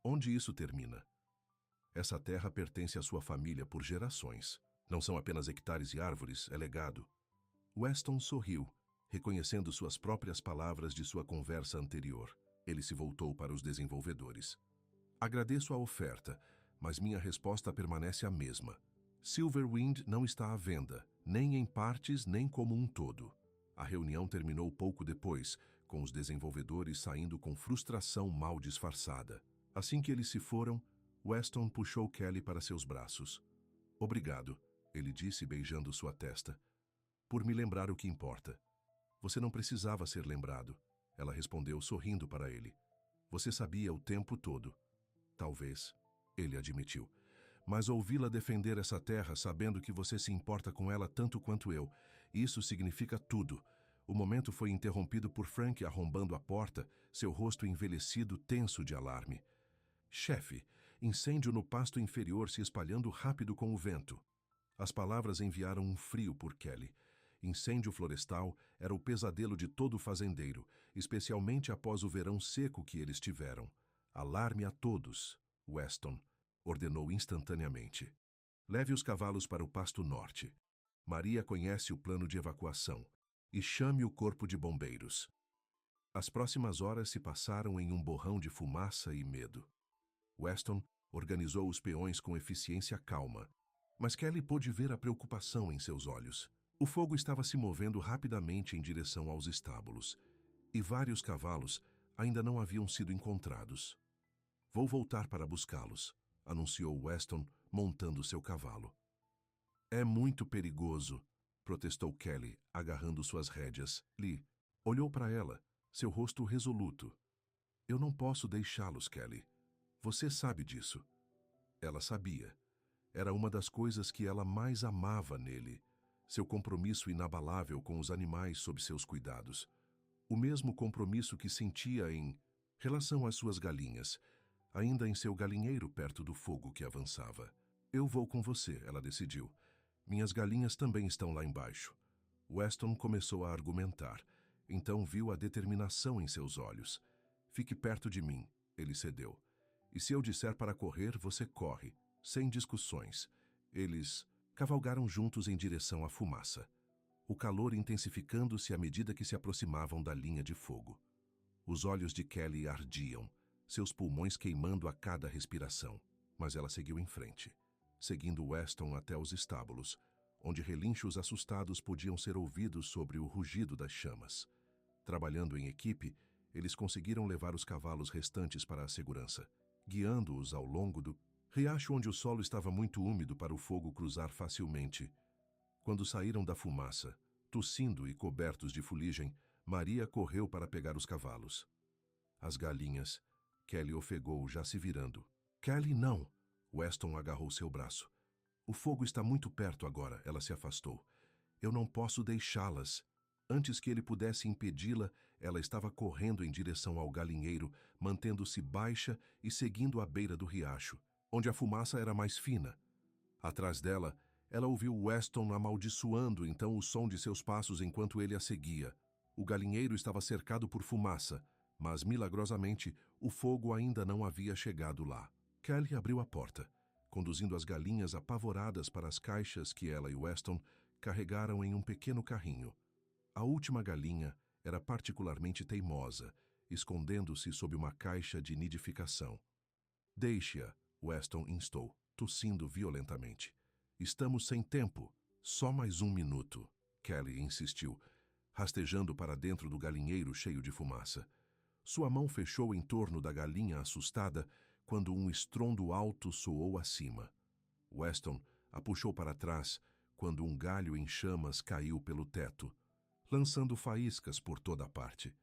onde isso termina? Essa terra pertence à sua família por gerações. Não são apenas hectares e árvores, é legado. Weston sorriu, reconhecendo suas próprias palavras de sua conversa anterior. Ele se voltou para os desenvolvedores. Agradeço a oferta, mas minha resposta permanece a mesma. Silverwind não está à venda, nem em partes, nem como um todo. A reunião terminou pouco depois, com os desenvolvedores saindo com frustração mal disfarçada. Assim que eles se foram, Weston puxou Kelly para seus braços. Obrigado, ele disse beijando sua testa, por me lembrar o que importa. Você não precisava ser lembrado, ela respondeu sorrindo para ele. Você sabia o tempo todo. Talvez, ele admitiu. Mas ouvi-la defender essa terra sabendo que você se importa com ela tanto quanto eu, isso significa tudo. O momento foi interrompido por Frank arrombando a porta, seu rosto envelhecido tenso de alarme. Chefe, incêndio no pasto inferior se espalhando rápido com o vento. As palavras enviaram um frio por Kelly. Incêndio florestal era o pesadelo de todo fazendeiro, especialmente após o verão seco que eles tiveram. Alarme a todos, Weston ordenou instantaneamente. Leve os cavalos para o pasto norte. Maria conhece o plano de evacuação. E chame o corpo de bombeiros. As próximas horas se passaram em um borrão de fumaça e medo. Weston organizou os peões com eficiência calma, mas Kelly pôde ver a preocupação em seus olhos. O fogo estava se movendo rapidamente em direção aos estábulos, e vários cavalos ainda não haviam sido encontrados. Vou voltar para buscá-los, anunciou Weston, montando seu cavalo. É muito perigoso, protestou Kelly, agarrando suas rédeas. Lee olhou para ela, seu rosto resoluto. Eu não posso deixá-los, Kelly. Você sabe disso. Ela sabia. Era uma das coisas que ela mais amava nele, seu compromisso inabalável com os animais sob seus cuidados. O mesmo compromisso que sentia em relação às suas galinhas, ainda em seu galinheiro perto do fogo que avançava. Eu vou com você, ela decidiu. Minhas galinhas também estão lá embaixo. Weston começou a argumentar, então viu a determinação em seus olhos. Fique perto de mim, ele cedeu. E se eu disser para correr, você corre, sem discussões. Eles cavalgaram juntos em direção à fumaça, o calor intensificando-se à medida que se aproximavam da linha de fogo. Os olhos de Kelly ardiam, seus pulmões queimando a cada respiração, mas ela seguiu em frente, seguindo Weston até os estábulos, onde relinchos assustados podiam ser ouvidos sobre o rugido das chamas. Trabalhando em equipe, eles conseguiram levar os cavalos restantes para a segurança, guiando-os ao longo do riacho onde o solo estava muito úmido para o fogo cruzar facilmente. Quando saíram da fumaça, tossindo e cobertos de fuligem, Maria correu para pegar os cavalos. As galinhas, Kelly ofegou, já se virando. Kelly, não! Weston agarrou seu braço. O fogo está muito perto agora, ela se afastou. Eu não posso deixá-las. Antes que ele pudesse impedi-la, ela estava correndo em direção ao galinheiro, mantendo-se baixa e seguindo a beira do riacho, onde a fumaça era mais fina. Atrás dela, ela ouviu Weston amaldiçoando então o som de seus passos enquanto ele a seguia. O galinheiro estava cercado por fumaça, mas, milagrosamente, o fogo ainda não havia chegado lá. Kelly abriu a porta, conduzindo as galinhas apavoradas para as caixas que ela e Weston carregaram em um pequeno carrinho. A última galinha era particularmente teimosa, escondendo-se sob uma caixa de nidificação. Deixe-a, Weston instou, tossindo violentamente. Estamos sem tempo. Só mais um minuto, Kelly insistiu. rastejando para dentro do galinheiro cheio de fumaça. Sua mão fechou em torno da galinha assustada quando um estrondo alto soou acima. Weston a puxou para trás quando um galho em chamas caiu pelo teto, lançando faíscas por toda parte.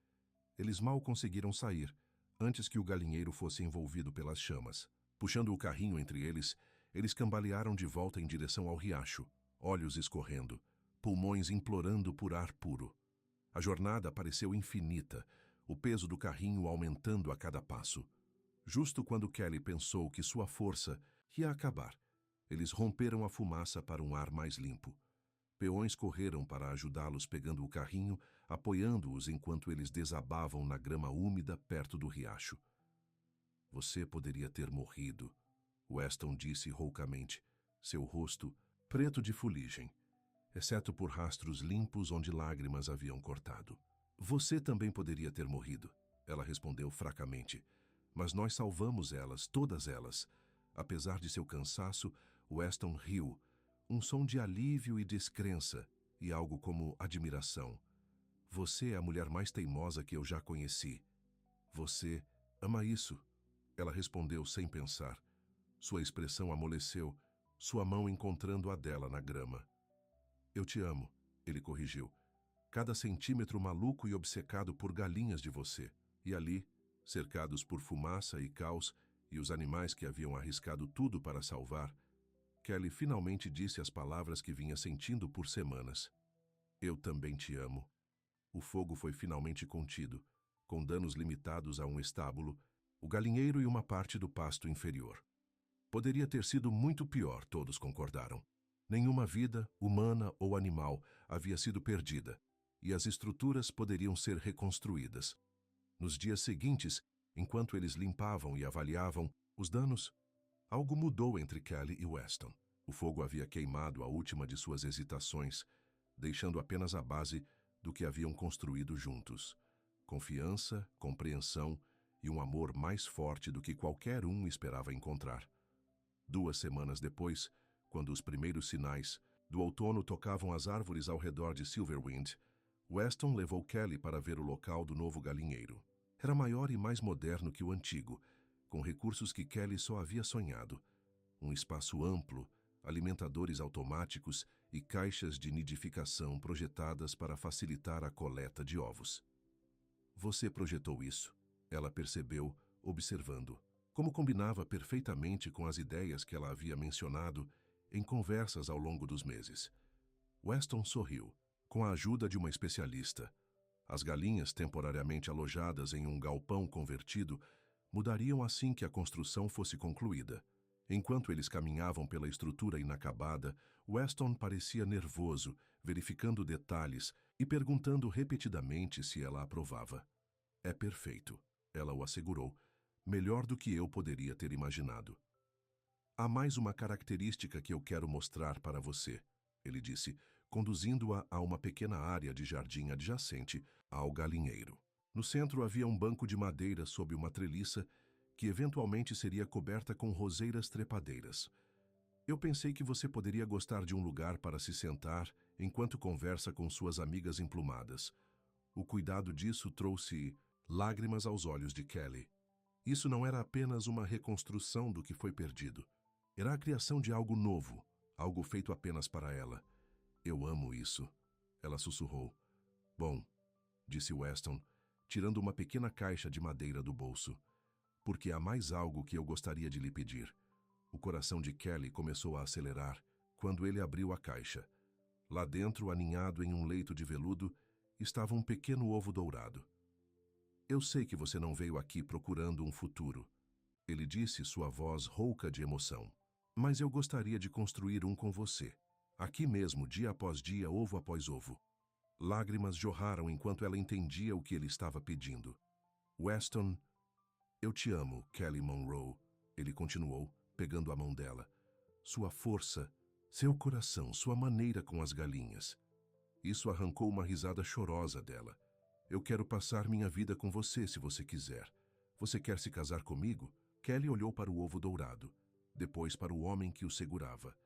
Eles mal conseguiram sair antes que o galinheiro fosse envolvido pelas chamas. Puxando o carrinho entre eles, eles cambalearam de volta em direção ao riacho, olhos escorrendo, pulmões implorando por ar puro. A jornada pareceu infinita, o peso do carrinho aumentando a cada passo. Justo quando Kelly pensou que sua força ia acabar, eles romperam a fumaça para um ar mais limpo. Peões correram para ajudá-los pegando o carrinho, apoiando-os enquanto eles desabavam na grama úmida perto do riacho. Você poderia ter morrido, Weston disse roucamente, seu rosto preto de fuligem, exceto por rastros limpos onde lágrimas haviam cortado. Você também poderia ter morrido, ela respondeu fracamente, mas nós salvamos elas, todas elas. Apesar de seu cansaço, Weston riu, um som de alívio e descrença, e algo como admiração. Você é a mulher mais teimosa que eu já conheci. Você ama isso, ela respondeu sem pensar. Sua expressão amoleceu, sua mão encontrando a dela na grama. Eu te amo, ele corrigiu. Cada centímetro maluco e obcecado por galinhas de você. E ali, cercados por fumaça e caos e os animais que haviam arriscado tudo para salvar, Kelly finalmente disse as palavras que vinha sentindo por semanas. Eu também te amo. O fogo foi finalmente contido, com danos limitados a um estábulo, o galinheiro e uma parte do pasto inferior. Poderia ter sido muito pior, todos concordaram. Nenhuma vida, humana ou animal, havia sido perdida, e as estruturas poderiam ser reconstruídas. Nos dias seguintes, enquanto eles limpavam e avaliavam os danos, algo mudou entre Kelly e Weston. O fogo havia queimado a última de suas hesitações, deixando apenas a base do que haviam construído juntos. Confiança, compreensão e um amor mais forte do que qualquer um esperava encontrar. 2 semanas depois, quando os primeiros sinais do outono tocavam as árvores ao redor de Silverwind, Weston levou Kelly para ver o local do novo galinheiro. Era maior e mais moderno que o antigo, com recursos que Kelly só havia sonhado. Um espaço amplo, alimentadores automáticos e caixas de nidificação projetadas para facilitar a coleta de ovos. Você projetou isso, ela percebeu, observando, como combinava perfeitamente com as ideias que ela havia mencionado em conversas ao longo dos meses. Weston sorriu, com a ajuda de uma especialista. As galinhas temporariamente alojadas em um galpão convertido mudariam assim que a construção fosse concluída. Enquanto eles caminhavam pela estrutura inacabada, Weston parecia nervoso, verificando detalhes e perguntando repetidamente se ela aprovava. É perfeito, ela o assegurou, melhor do que eu poderia ter imaginado. Há mais uma característica que eu quero mostrar para você, ele disse, conduzindo-a a uma pequena área de jardim adjacente ao galinheiro. No centro havia um banco de madeira sob uma treliça que eventualmente seria coberta com roseiras trepadeiras. Eu pensei que você poderia gostar de um lugar para se sentar enquanto conversa com suas amigas emplumadas. O cuidado disso trouxe lágrimas aos olhos de Kelly. Isso não era apenas uma reconstrução do que foi perdido. Era a criação de algo novo, algo feito apenas para ela. Eu amo isso, ela sussurrou. Bom, disse Weston, tirando uma pequena caixa de madeira do bolso. Porque há mais algo que eu gostaria de lhe pedir. O coração de Kelly começou a acelerar quando ele abriu a caixa. Lá dentro, aninhado em um leito de veludo, estava um pequeno ovo dourado. Eu sei que você não veio aqui procurando um futuro, ele disse, sua voz rouca de emoção. Mas eu gostaria de construir um com você. Aqui mesmo, dia após dia, ovo após ovo. Lágrimas jorraram enquanto ela entendia o que ele estava pedindo. Weston, eu te amo, Kelly Monroe, ele continuou, pegando a mão dela. Sua força, seu coração, sua maneira com as galinhas. Isso arrancou uma risada chorosa dela. Eu quero passar minha vida com você se você quiser. Você quer se casar comigo? Kelly olhou para o ovo dourado, depois para o homem que o segurava.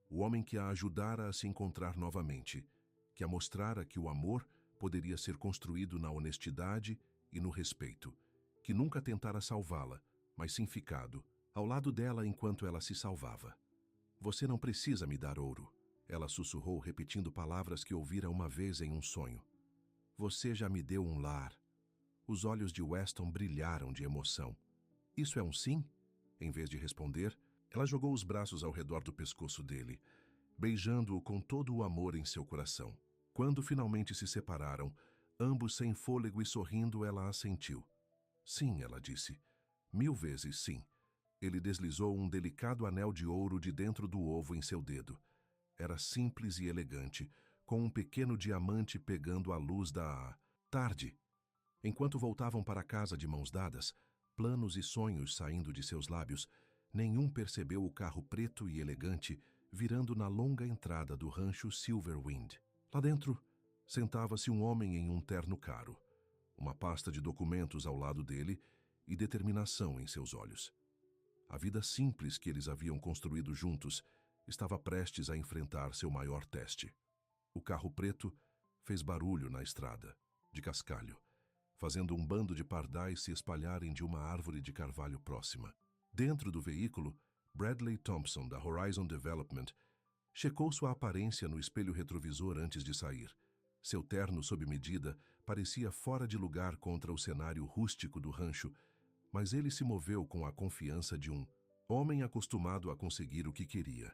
O homem que a ajudara a se encontrar novamente, que a mostrara que o amor poderia ser construído na honestidade e no respeito, que nunca tentara salvá-la, mas sim ficado ao lado dela enquanto ela se salvava. Você não precisa me dar ouro, ela sussurrou, repetindo palavras que ouvira uma vez em um sonho. Você já me deu um lar. Os olhos de Weston brilharam de emoção. Isso é um sim? Em vez de responder, ela jogou os braços ao redor do pescoço dele, beijando-o com todo o amor em seu coração. Quando finalmente se separaram, ambos sem fôlego e sorrindo, ela assentiu. Sim, ela disse. 1000 vezes sim. Ele deslizou um delicado anel de ouro de dentro do ovo em seu dedo. Era simples e elegante, com um pequeno diamante pegando a luz da tarde. Enquanto voltavam para casa de mãos dadas, planos e sonhos saindo de seus lábios, nenhum percebeu o carro preto e elegante virando na longa entrada do rancho Silverwind. Lá dentro, sentava-se um homem em um terno caro, uma pasta de documentos ao lado dele e determinação em seus olhos. A vida simples que eles haviam construído juntos estava prestes a enfrentar seu maior teste. O carro preto fez barulho na estrada, de cascalho, fazendo um bando de pardais se espalharem de uma árvore de carvalho próxima. Dentro do veículo, Bradley Thompson, da Horizon Development, checou sua aparência no espelho retrovisor antes de sair. Seu terno sob medida parecia fora de lugar contra o cenário rústico do rancho, mas ele se moveu com a confiança de um homem acostumado a conseguir o que queria.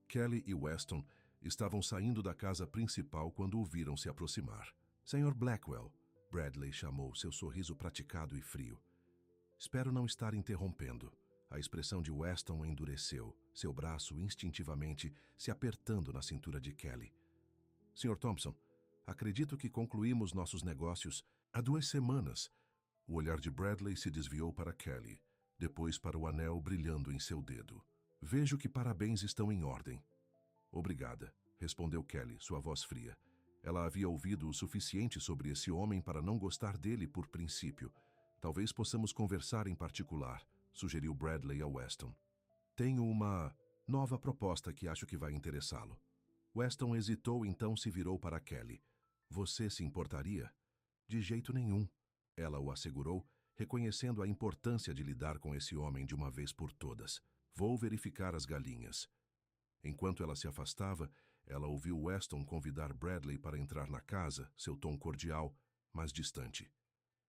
Kelly e Weston estavam saindo da casa principal quando o viram se aproximar. Sr. Blackwell, Bradley chamou, seu sorriso praticado e frio. Espero não estar interrompendo. A expressão de Weston endureceu, seu braço instintivamente se apertando na cintura de Kelly. Sr. Thompson, acredito que concluímos nossos negócios há 2 semanas. O olhar de Bradley se desviou para Kelly, depois para o anel brilhando em seu dedo. Vejo que parabéns estão em ordem. Obrigada, respondeu Kelly, sua voz fria. Ela havia ouvido o suficiente sobre esse homem para não gostar dele por princípio. Talvez possamos conversar em particular, sugeriu Bradley a Weston. Tenho uma nova proposta que acho que vai interessá-lo. Weston hesitou, então se virou para Kelly. Você se importaria? De jeito nenhum, ela o assegurou, reconhecendo a importância de lidar com esse homem de uma vez por todas. Vou verificar as galinhas. Enquanto ela se afastava, ela ouviu Weston convidar Bradley para entrar na casa, seu tom cordial, mas distante.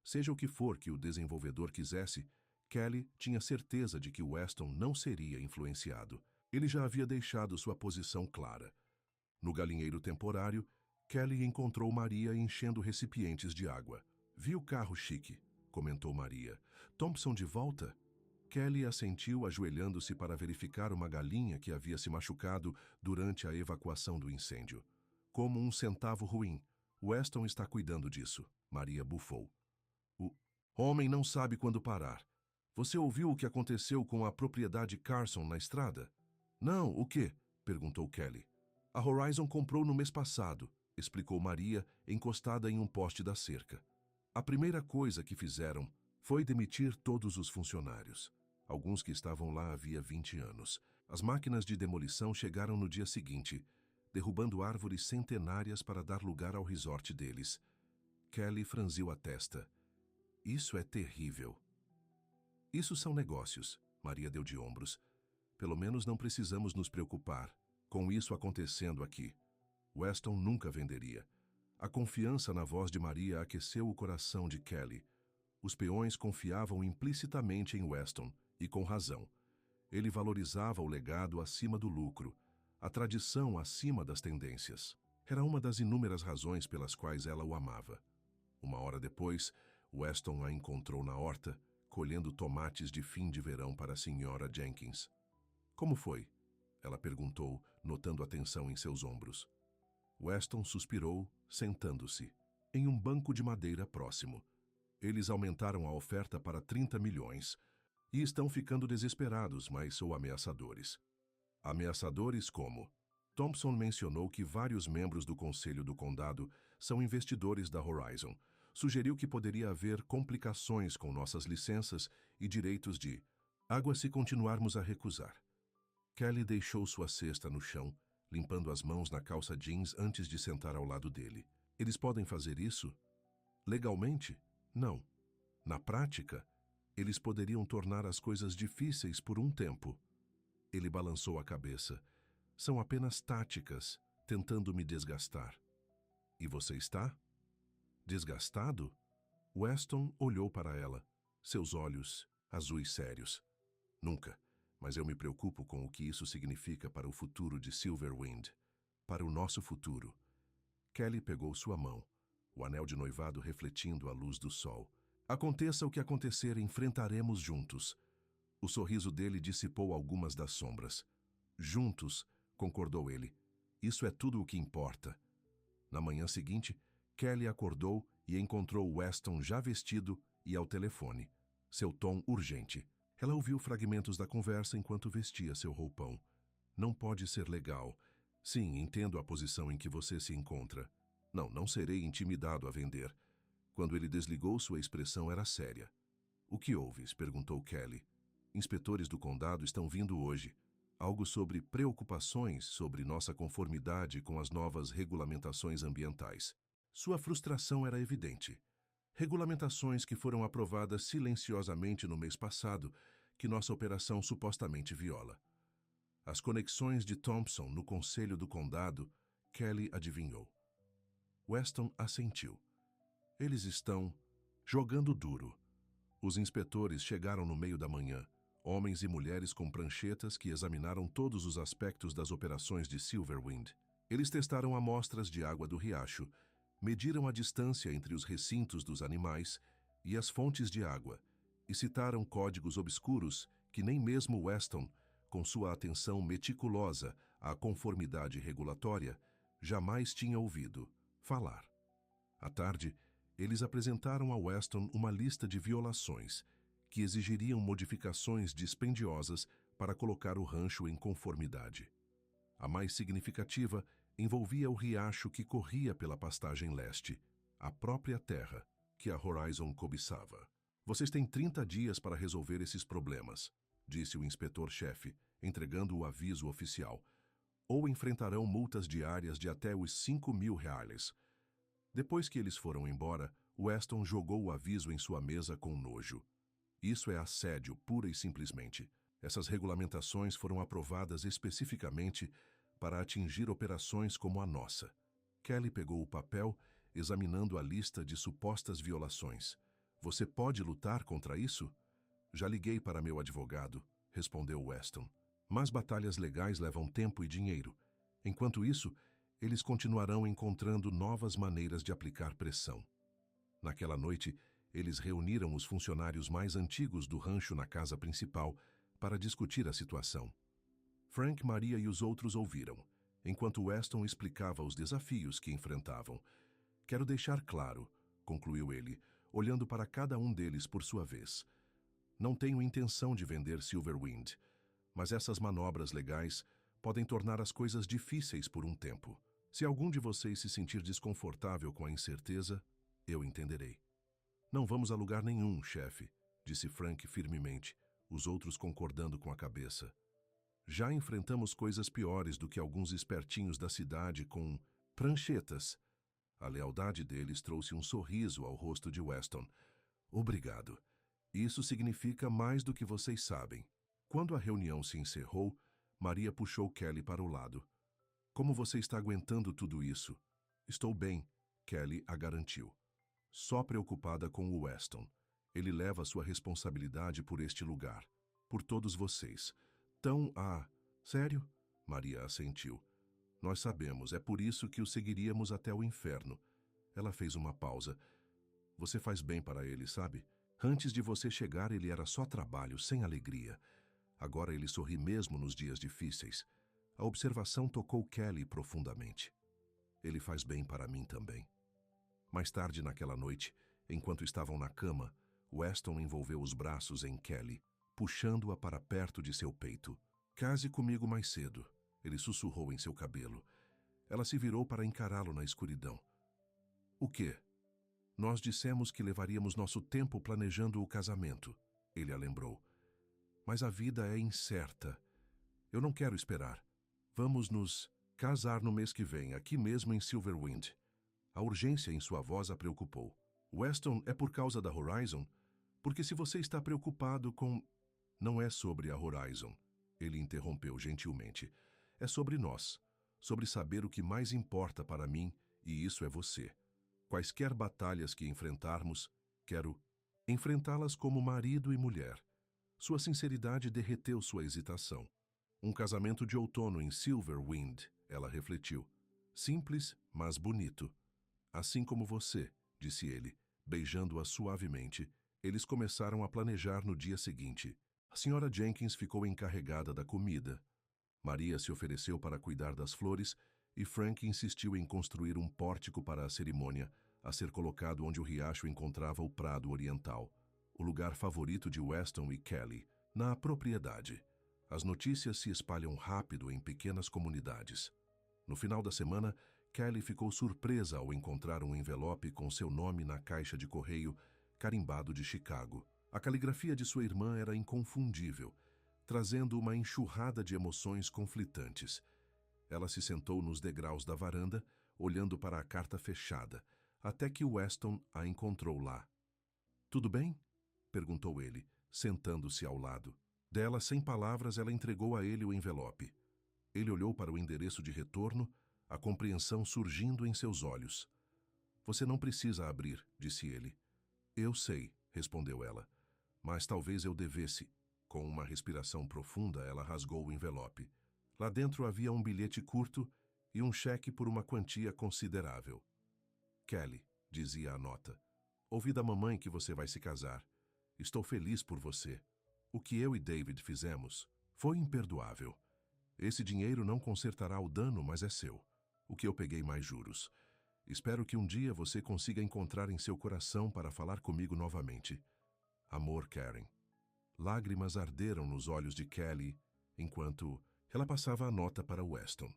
Seja o que for que o desenvolvedor quisesse, Kelly tinha certeza de que Weston não seria influenciado. Ele já havia deixado sua posição clara. No galinheiro temporário, Kelly encontrou Maria enchendo recipientes de água. Vi o carro chique, comentou Maria. Thompson de volta? Kelly assentiu, ajoelhando-se para verificar uma galinha que havia se machucado durante a evacuação do incêndio. Como um centavo ruim. Weston está cuidando disso, Maria bufou. O homem não sabe quando parar. Você ouviu o que aconteceu com a propriedade Carson na estrada? Não, o quê? Perguntou Kelly. A Horizon comprou no mês passado, explicou Maria, encostada em um poste da cerca. A primeira coisa que fizeram foi demitir todos os funcionários. Alguns que estavam lá havia 20 anos. As máquinas de demolição chegaram no dia seguinte, derrubando árvores centenárias para dar lugar ao resort deles. Kelly franziu a testa. Isso é terrível. Isso são negócios, Maria deu de ombros. Pelo menos não precisamos nos preocupar com isso acontecendo aqui. Weston nunca venderia. A confiança na voz de Maria aqueceu o coração de Kelly. Os peões confiavam implicitamente em Weston, e com razão. Ele valorizava o legado acima do lucro, a tradição acima das tendências. Era uma das inúmeras razões pelas quais ela o amava. Uma hora depois, Weston a encontrou na horta, colhendo tomates de fim de verão para a Sra. Jenkins. Como foi? Ela perguntou, notando a tensão em seus ombros. Weston suspirou, sentando-se, em um banco de madeira próximo. Eles aumentaram a oferta para 30 milhões e estão ficando desesperados, mas sou ameaçadores. Ameaçadores como? Thompson mencionou que vários membros do Conselho do Condado são investidores da Horizon. Sugeriu que poderia haver complicações com nossas licenças e direitos de água se continuarmos a recusar. Kelly deixou sua cesta no chão, limpando as mãos na calça jeans antes de sentar ao lado dele. Eles podem fazer isso? Legalmente? Não. Na prática, eles poderiam tornar as coisas difíceis por um tempo. Ele balançou a cabeça. São apenas táticas, tentando me desgastar. E você está? Desgastado? Weston olhou para ela, seus olhos azuis sérios. Nunca, mas eu me preocupo com o que isso significa para o futuro de Silverwind, para o nosso futuro. Kelly pegou sua mão, o anel de noivado refletindo a luz do sol. Aconteça o que acontecer, enfrentaremos juntos. O sorriso dele dissipou algumas das sombras. Juntos, concordou ele. Isso é tudo o que importa. Na manhã seguinte, Kelly acordou e encontrou Weston já vestido e ao telefone. Seu tom urgente. Ela ouviu fragmentos da conversa enquanto vestia seu roupão. Não pode ser legal. Sim, entendo a posição em que você se encontra. Não serei intimidado a vender. Quando ele desligou, sua expressão era séria. O que ouves? Perguntou Kelly. Inspetores do condado estão vindo hoje. Algo sobre preocupações sobre nossa conformidade com as novas regulamentações ambientais. Sua frustração era evidente. Regulamentações que foram aprovadas silenciosamente no mês passado, que nossa operação supostamente viola. As conexões de Thompson no Conselho do Condado, Kelly adivinhou. Weston assentiu. Eles estão jogando duro. Os inspetores chegaram no meio da manhã, homens e mulheres com pranchetas que examinaram todos os aspectos das operações de Silverwind. Eles testaram amostras de água do riacho, mediram a distância entre os recintos dos animais e as fontes de água, e citaram códigos obscuros que nem mesmo Weston, com sua atenção meticulosa à conformidade regulatória, jamais tinha ouvido falar. À tarde, eles apresentaram a Weston uma lista de violações que exigiriam modificações dispendiosas para colocar o rancho em conformidade. A mais significativa envolvia o riacho que corria pela pastagem leste, a própria terra que a Horizon cobiçava. Vocês têm 30 dias para resolver esses problemas, disse o inspetor-chefe, entregando o aviso oficial, ou enfrentarão multas diárias de até os 5.000 reais. Depois que eles foram embora, Weston jogou o aviso em sua mesa com nojo. Isso é assédio, pura e simplesmente. Essas regulamentações foram aprovadas especificamente para atingir operações como a nossa. Kelly pegou o papel, examinando a lista de supostas violações. Você pode lutar contra isso? Já liguei para meu advogado, respondeu Weston. Mas batalhas legais levam tempo e dinheiro. Enquanto isso, eles continuarão encontrando novas maneiras de aplicar pressão. Naquela noite, eles reuniram os funcionários mais antigos do rancho na casa principal para discutir a situação. Frank, Maria e os outros ouviram, enquanto Weston explicava os desafios que enfrentavam. Quero deixar claro, concluiu ele, olhando para cada um deles por sua vez. Não tenho intenção de vender Silverwind, mas essas manobras legais podem tornar as coisas difíceis por um tempo. Se algum de vocês se sentir desconfortável com a incerteza, eu entenderei. Não vamos a lugar nenhum, chefe, disse Frank firmemente, os outros concordando com a cabeça. Já enfrentamos coisas piores do que alguns espertinhos da cidade com pranchetas. A lealdade deles trouxe um sorriso ao rosto de Weston. Obrigado. Isso significa mais do que vocês sabem. Quando a reunião se encerrou, Maria puxou Kelly para o lado. Como você está aguentando tudo isso? Estou bem, Kelly a garantiu. Só preocupada com o Weston. Ele leva sua responsabilidade por este lugar. Por todos vocês. Sério? Maria assentiu. Nós sabemos, é por isso que o seguiríamos até o inferno. Ela fez uma pausa. Você faz bem para ele, sabe? Antes de você chegar, ele era só trabalho, sem alegria. Agora ele sorri mesmo nos dias difíceis. A observação tocou Kelly profundamente. Ele faz bem para mim também. Mais tarde naquela noite, enquanto estavam na cama, Weston envolveu os braços em Kelly, puxando-a para perto de seu peito. Case comigo mais cedo, ele sussurrou em seu cabelo. Ela se virou para encará-lo na escuridão. O quê? Nós dissemos que levaríamos nosso tempo planejando o casamento, ele a lembrou. Mas a vida é incerta. Eu não quero esperar. Vamos nos casar no mês que vem, aqui mesmo em Silverwind. A urgência em sua voz a preocupou. Weston, é por causa da Horizon? Porque se você está preocupado com... Não é sobre a Horizon, ele interrompeu gentilmente. É sobre nós, sobre saber o que mais importa para mim, e isso é você. Quaisquer batalhas que enfrentarmos, quero enfrentá-las como marido e mulher. Sua sinceridade derreteu sua hesitação. Um casamento de outono em Silverwind, ela refletiu. Simples, mas bonito. Assim como você, disse ele, beijando-a suavemente. Eles começaram a planejar no dia seguinte. A senhora Jenkins ficou encarregada da comida. Maria se ofereceu para cuidar das flores e Frank insistiu em construir um pórtico para a cerimônia, a ser colocado onde o riacho encontrava o prado oriental, o lugar favorito de Weston e Kelly, na propriedade. As notícias se espalham rápido em pequenas comunidades. No final da semana, Kelly ficou surpresa ao encontrar um envelope com seu nome na caixa de correio, carimbado de Chicago. A caligrafia de sua irmã era inconfundível, trazendo uma enxurrada de emoções conflitantes. Ela se sentou nos degraus da varanda, olhando para a carta fechada, até que Weston a encontrou lá. "Tudo bem?" perguntou ele, sentando-se ao lado. Dela, sem palavras, ela entregou a ele o envelope. Ele olhou para o endereço de retorno, a compreensão surgindo em seus olhos. "Você não precisa abrir", disse ele. "Eu sei", respondeu ela, "mas talvez eu devesse." Com uma respiração profunda, ela rasgou o envelope. Lá dentro havia um bilhete curto e um cheque por uma quantia considerável. "Kelly", dizia a nota, "ouvi da mamãe que você vai se casar. Estou feliz por você. O que eu e David fizemos foi imperdoável. Esse dinheiro não consertará o dano, mas é seu. O que eu peguei mais juros. Espero que um dia você consiga encontrar em seu coração para falar comigo novamente. Amor, Karen." Lágrimas arderam nos olhos de Kelly enquanto ela passava a nota para Weston.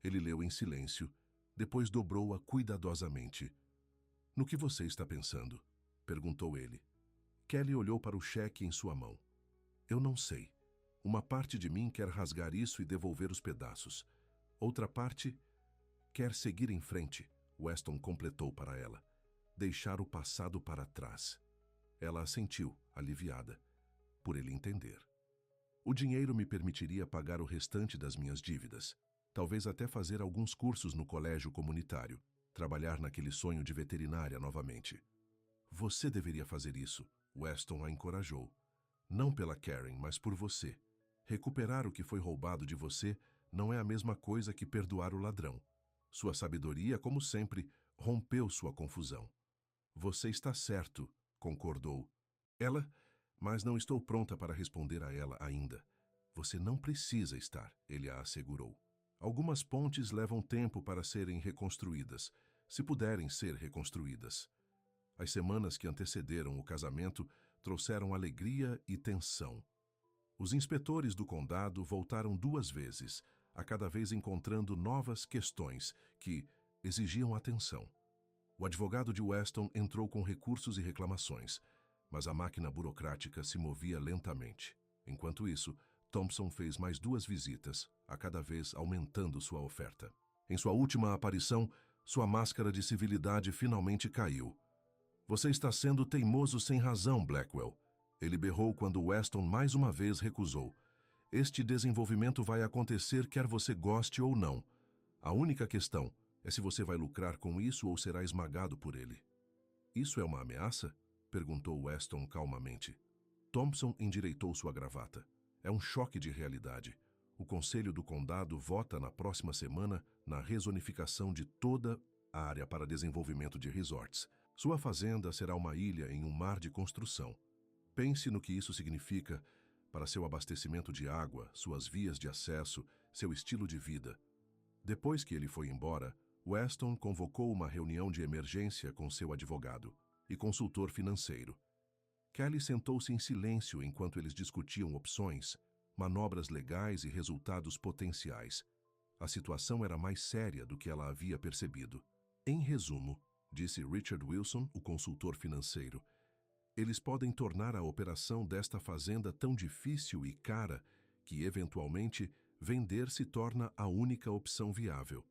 Ele leu em silêncio, depois dobrou-a cuidadosamente. "No que você está pensando?" perguntou ele. Kelly olhou para o cheque em sua mão. "Eu não sei. Uma parte de mim quer rasgar isso e devolver os pedaços. Outra parte quer seguir em frente", Weston completou para ela. "Deixar o passado para trás." Ela assentiu, aliviada, por ele entender. "O dinheiro me permitiria pagar o restante das minhas dívidas. Talvez até fazer alguns cursos no colégio comunitário, trabalhar naquele sonho de veterinária novamente." "Você deveria fazer isso", Weston a encorajou. "Não pela Karen, mas por você. Recuperar o que foi roubado de você não é a mesma coisa que perdoar o ladrão. Sua sabedoria, como sempre, rompeu sua confusão." "Você está certo", concordou ela, "mas não estou pronta para responder a ela ainda." "Você não precisa estar", ele a assegurou. "Algumas pontes levam tempo para serem reconstruídas, se puderem ser reconstruídas." As semanas que antecederam o casamento trouxeram alegria e tensão. Os inspetores do condado voltaram 2 vezes, a cada vez encontrando novas questões que exigiam atenção. O advogado de Weston entrou com recursos e reclamações, mas a máquina burocrática se movia lentamente. Enquanto isso, Thompson fez mais 2 visitas, a cada vez aumentando sua oferta. Em sua última aparição, sua máscara de civilidade finalmente caiu. "Você está sendo teimoso sem razão, Blackwell", ele berrou quando Weston mais uma vez recusou. "Este desenvolvimento vai acontecer quer você goste ou não. A única questão é se você vai lucrar com isso ou será esmagado por ele." "Isso é uma ameaça?" perguntou Weston calmamente. Thompson endireitou sua gravata. "É um choque de realidade. O Conselho do Condado vota na próxima semana na rezonificação de toda a área para desenvolvimento de resorts. Sua fazenda será uma ilha em um mar de construção. Pense no que isso significa para seu abastecimento de água, suas vias de acesso, seu estilo de vida." Depois que ele foi embora, Weston convocou uma reunião de emergência com seu advogado e consultor financeiro. Kelly sentou-se em silêncio enquanto eles discutiam opções, manobras legais e resultados potenciais. A situação era mais séria do que ela havia percebido. "Em resumo", disse Richard Wilson, o consultor financeiro, "eles podem tornar a operação desta fazenda tão difícil e cara que, eventualmente, vender se torna a única opção viável."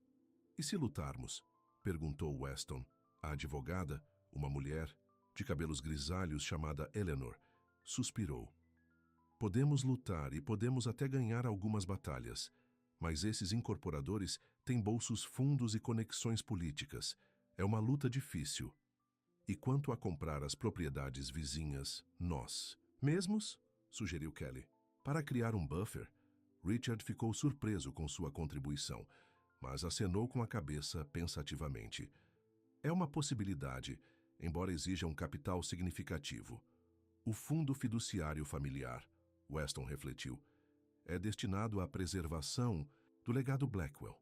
"E se lutarmos?" Perguntou Weston. A advogada, uma mulher, de cabelos grisalhos chamada Eleanor, suspirou. Podemos lutar e podemos até ganhar algumas batalhas, mas esses incorporadores têm bolsos fundos e conexões políticas. É uma luta difícil. E quanto a comprar as propriedades vizinhas, nós mesmos? Sugeriu Kelly. Para criar um buffer, Richard ficou surpreso com sua contribuição, mas acenou com a cabeça pensativamente. É uma possibilidade, embora exija um capital significativo. O fundo fiduciário familiar, Weston refletiu, é destinado à preservação do legado Blackwell.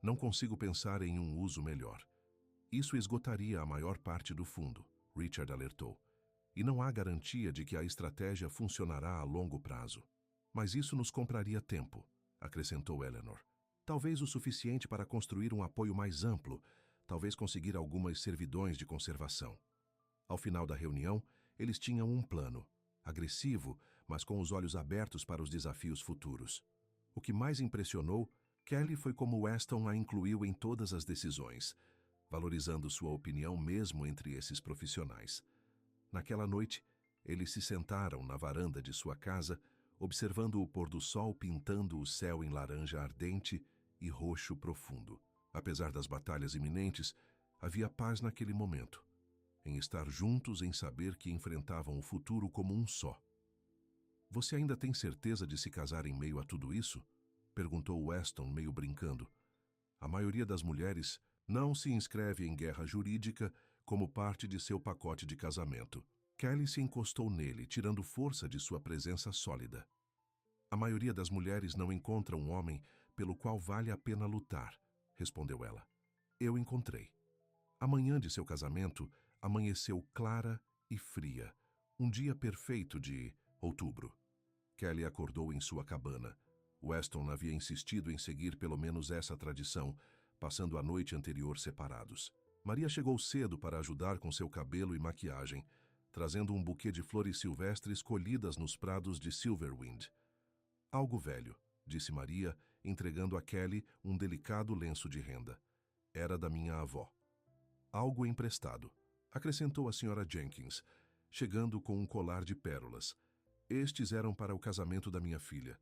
Não consigo pensar em um uso melhor. Isso esgotaria a maior parte do fundo, Richard alertou. E não há garantia de que a estratégia funcionará a longo prazo. Mas isso nos compraria tempo, acrescentou Eleanor. Talvez o suficiente para construir um apoio mais amplo, talvez conseguir algumas servidões de conservação. Ao final da reunião, eles tinham um plano, agressivo, mas com os olhos abertos para os desafios futuros. O que mais impressionou Kelly foi como Weston a incluiu em todas as decisões, valorizando sua opinião mesmo entre esses profissionais. Naquela noite, eles se sentaram na varanda de sua casa, observando o pôr do sol pintando o céu em laranja ardente e roxo profundo. Apesar das batalhas iminentes, havia paz naquele momento, em estar juntos, em saber que enfrentavam o futuro como um só. Você ainda tem certeza de se casar em meio a tudo isso? Perguntou Weston, meio brincando. A maioria das mulheres não se inscreve em guerra jurídica como parte de seu pacote de casamento. Kelly se encostou nele, tirando força de sua presença sólida. A maioria das mulheres não encontra um homem pelo qual vale a pena lutar, respondeu ela. Eu encontrei. A manhã de seu casamento amanheceu clara e fria, um dia perfeito de outubro. Kelly acordou em sua cabana. Weston havia insistido em seguir pelo menos essa tradição, passando a noite anterior separados. Maria chegou cedo para ajudar com seu cabelo e maquiagem, trazendo um buquê de flores silvestres colhidas nos prados de Silverwind. Algo velho, disse Maria, entregando a Kelly um delicado lenço de renda. Era da minha avó. Algo emprestado, acrescentou a Sra. Jenkins, chegando com um colar de pérolas. Estes eram para o casamento da minha filha,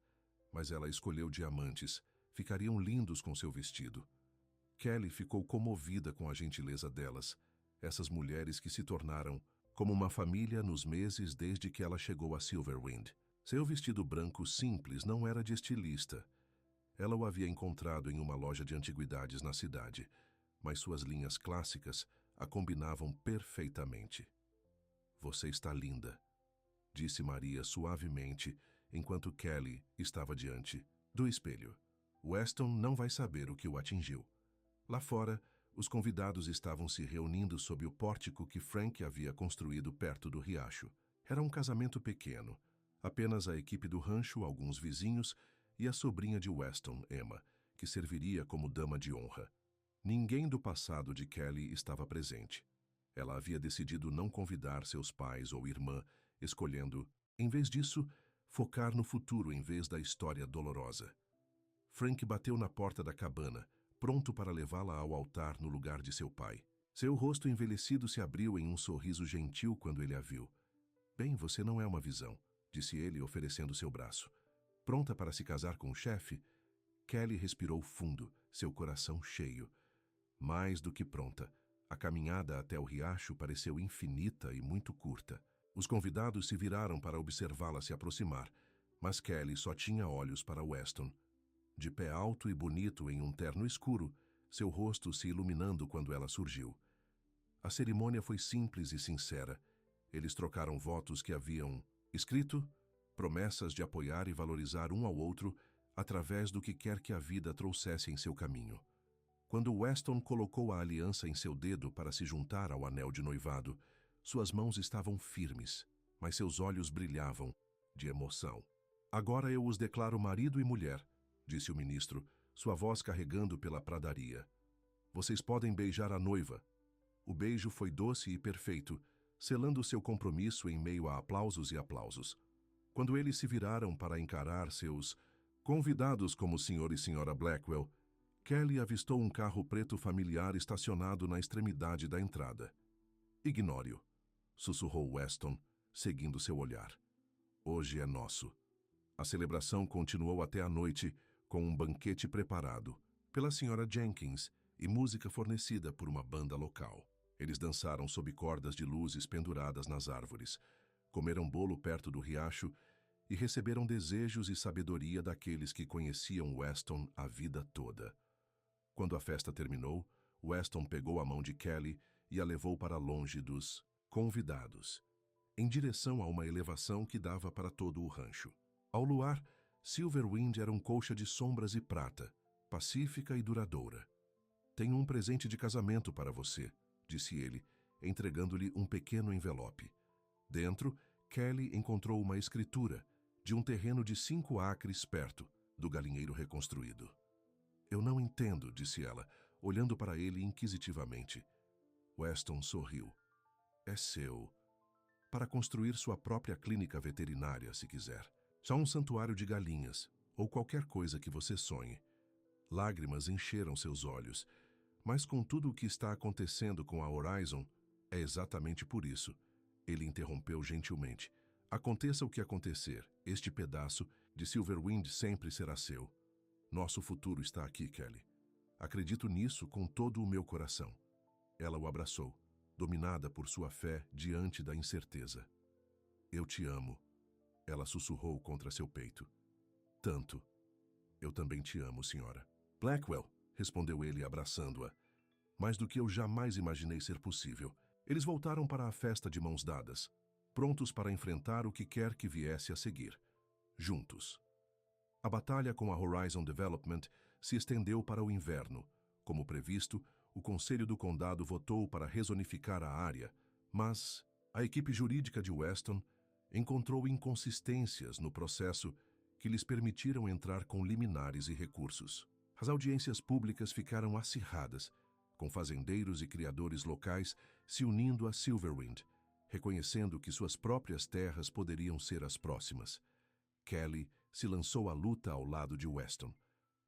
mas ela escolheu diamantes. Ficariam lindos com seu vestido. Kelly ficou comovida com a gentileza delas, essas mulheres que se tornaram como uma família nos meses desde que ela chegou a Silverwind. Seu vestido branco simples não era de estilista. Ela o havia encontrado em uma loja de antiguidades na cidade, mas suas linhas clássicas a combinavam perfeitamente. Você está linda, disse Maria suavemente, enquanto Kelly estava diante do espelho. Weston não vai saber o que o atingiu. Lá fora, os convidados estavam se reunindo sob o pórtico que Frank havia construído perto do riacho. Era um casamento pequeno, apenas a equipe do rancho, alguns vizinhos e a sobrinha de Weston, Emma, que serviria como dama de honra. Ninguém do passado de Kelly estava presente. Ela havia decidido não convidar seus pais ou irmã, escolhendo, em vez disso, focar no futuro em vez da história dolorosa. Frank bateu na porta da cabana, pronto para levá-la ao altar no lugar de seu pai. Seu rosto envelhecido se abriu em um sorriso gentil quando ele a viu. Bem, você não é uma visão, disse ele, oferecendo seu braço. Pronta para se casar com o chefe? Kelly respirou fundo, seu coração cheio. Mais do que pronta. A caminhada até o riacho pareceu infinita e muito curta. Os convidados se viraram para observá-la se aproximar, mas Kelly só tinha olhos para Weston. De pé alto e bonito em um terno escuro, seu rosto se iluminando quando ela surgiu. A cerimônia foi simples e sincera. Eles trocaram votos que haviam escrito, promessas de apoiar e valorizar um ao outro através do que quer que a vida trouxesse em seu caminho. Quando Weston colocou a aliança em seu dedo para se juntar ao anel de noivado, suas mãos estavam firmes, mas seus olhos brilhavam de emoção. Agora eu os declaro marido e mulher, disse o ministro, sua voz carregando pela pradaria. Vocês podem beijar a noiva. O beijo foi doce e perfeito, selando seu compromisso em meio a aplausos e aplausos. Quando eles se viraram para encarar seus convidados como Sr. e Sra. Blackwell, Kelly avistou um carro preto familiar estacionado na extremidade da entrada. Ignore-o, sussurrou Weston, seguindo seu olhar. Hoje é nosso. A celebração continuou até a noite, com um banquete preparado pela Sra. Jenkins e música fornecida por uma banda local. Eles dançaram sob cordas de luzes penduradas nas árvores, comeram bolo perto do riacho e receberam desejos e sabedoria daqueles que conheciam Weston a vida toda. Quando a festa terminou, Weston pegou a mão de Kelly e a levou para longe dos convidados, em direção a uma elevação que dava para todo o rancho. Ao luar, Silverwind era um colcha de sombras e prata, pacífica e duradoura. Tenho um presente de casamento para você, disse ele, entregando-lhe um pequeno envelope. Dentro, Kelly encontrou uma escritura de um terreno de 5 acres perto do galinheiro reconstruído. Eu não entendo, disse ela, olhando para ele inquisitivamente. Weston sorriu. É seu. Para construir sua própria clínica veterinária, se quiser. Só um santuário de galinhas, ou qualquer coisa que você sonhe. Lágrimas encheram seus olhos, mas com tudo o que está acontecendo com a Horizon, é exatamente por isso. Ele interrompeu gentilmente. Aconteça o que acontecer, este pedaço de Silverwind sempre será seu. Nosso futuro está aqui, Kelly. Acredito nisso com todo o meu coração. Ela o abraçou, dominada por sua fé diante da incerteza. Eu te amo. Ela sussurrou contra seu peito. Tanto. Eu também te amo, senhora. Blackwell, respondeu ele abraçando-a. Mais do que eu jamais imaginei ser possível. Eles voltaram para a festa de mãos dadas, prontos para enfrentar o que quer que viesse a seguir. Juntos. A batalha com a Horizon Development se estendeu para o inverno. Como previsto, o Conselho do Condado votou para rezonificar a área, mas a equipe jurídica de Weston encontrou inconsistências no processo que lhes permitiram entrar com liminares e recursos. As audiências públicas ficaram acirradas, com fazendeiros e criadores locais se unindo a Silverwind, reconhecendo que suas próprias terras poderiam ser as próximas. Kelly se lançou à luta ao lado de Weston.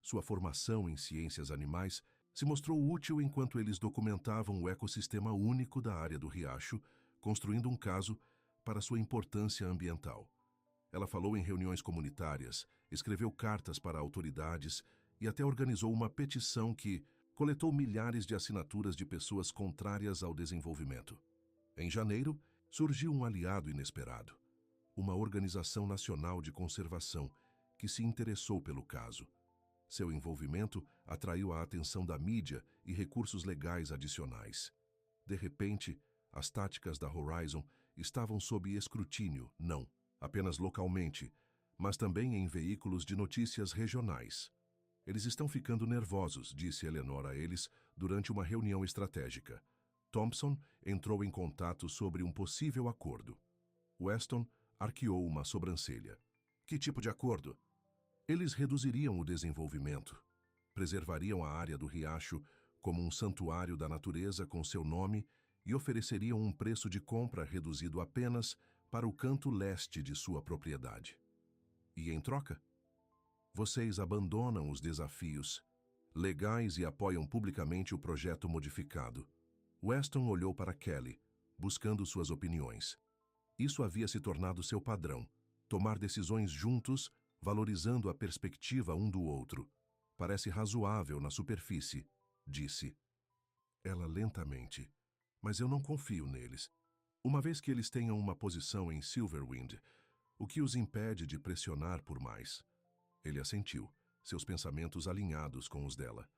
Sua formação em ciências animais se mostrou útil enquanto eles documentavam o ecossistema único da área do riacho, construindo um caso para sua importância ambiental. Ela falou em reuniões comunitárias, escreveu cartas para autoridades e até organizou uma petição que coletou milhares de assinaturas de pessoas contrárias ao desenvolvimento. Em janeiro, surgiu um aliado inesperado. Uma organização nacional de conservação que se interessou pelo caso. Seu envolvimento atraiu a atenção da mídia e recursos legais adicionais. De repente, as táticas da Horizon estavam sob escrutínio, não apenas localmente, mas também em veículos de notícias regionais. Eles estão ficando nervosos, disse Eleanor a eles durante uma reunião estratégica. Thompson entrou em contato sobre um possível acordo. Weston arqueou uma sobrancelha. Que tipo de acordo? Eles reduziriam o desenvolvimento, preservariam a área do riacho como um santuário da natureza com seu nome e ofereceriam um preço de compra reduzido apenas para o canto leste de sua propriedade. E em troca? Vocês abandonam os desafios legais e apoiam publicamente o projeto modificado. Weston olhou para Kelly, buscando suas opiniões. Isso havia se tornado seu padrão, tomar decisões juntos, valorizando a perspectiva um do outro. Parece razoável na superfície, disse. Ela lentamente. Mas eu não confio neles. Uma vez que eles tenham uma posição em Silverwind, o que os impede de pressionar por mais? Ele assentiu, seus pensamentos alinhados com os dela.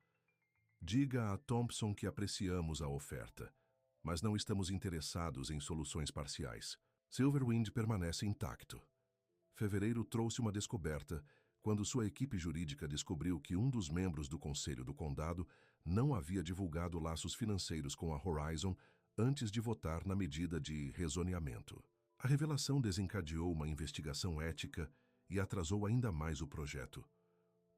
Diga a Thompson que apreciamos a oferta, mas não estamos interessados em soluções parciais. Silverwind permanece intacto. Fevereiro trouxe uma descoberta quando sua equipe jurídica descobriu que um dos membros do Conselho do Condado não havia divulgado laços financeiros com a Horizon antes de votar na medida de rezoneamento. A revelação desencadeou uma investigação ética e atrasou ainda mais o projeto.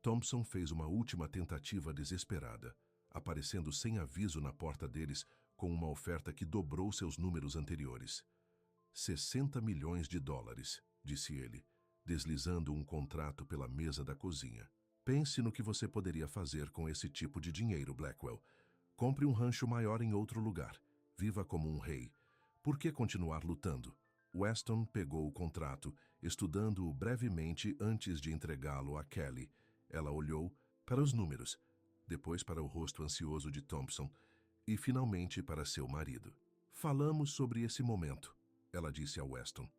Thompson fez uma última tentativa desesperada, aparecendo sem aviso na porta deles com uma oferta que dobrou seus números anteriores. 60 milhões de dólares, disse ele, deslizando um contrato pela mesa da cozinha. Pense no que você poderia fazer com esse tipo de dinheiro, Blackwell. Compre um rancho maior em outro lugar. Viva como um rei. Por que continuar lutando? Weston pegou o contrato, estudando-o brevemente antes de entregá-lo a Kelly. Ela olhou para os números, depois para o rosto ansioso de Thompson e, finalmente, para seu marido. Falamos sobre esse momento, ela disse a Weston.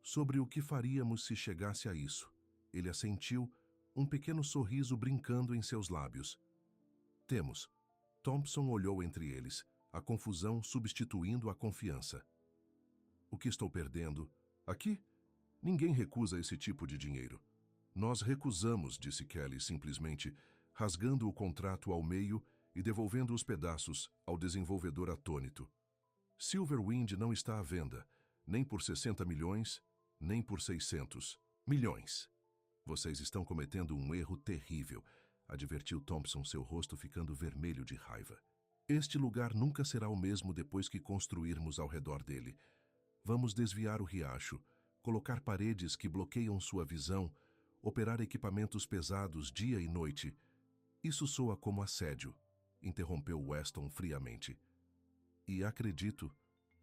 Sobre o que faríamos se chegasse a isso. Ele assentiu, um pequeno sorriso brincando em seus lábios. Temos. Thompson olhou entre eles, a confusão substituindo a confiança. O que estou perdendo? Aqui? Ninguém recusa esse tipo de dinheiro. Nós recusamos, disse Kelly simplesmente, rasgando o contrato ao meio e devolvendo os pedaços ao desenvolvedor atônito. Silverwind não está à venda, nem por 60 milhões, nem por 600 milhões. Vocês estão cometendo um erro terrível, advertiu Thompson, seu rosto ficando vermelho de raiva. Este lugar nunca será o mesmo depois que construirmos ao redor dele. Vamos desviar o riacho, colocar paredes que bloqueiam sua visão, operar equipamentos pesados dia e noite. Isso soa como assédio, interrompeu Weston friamente. E acredito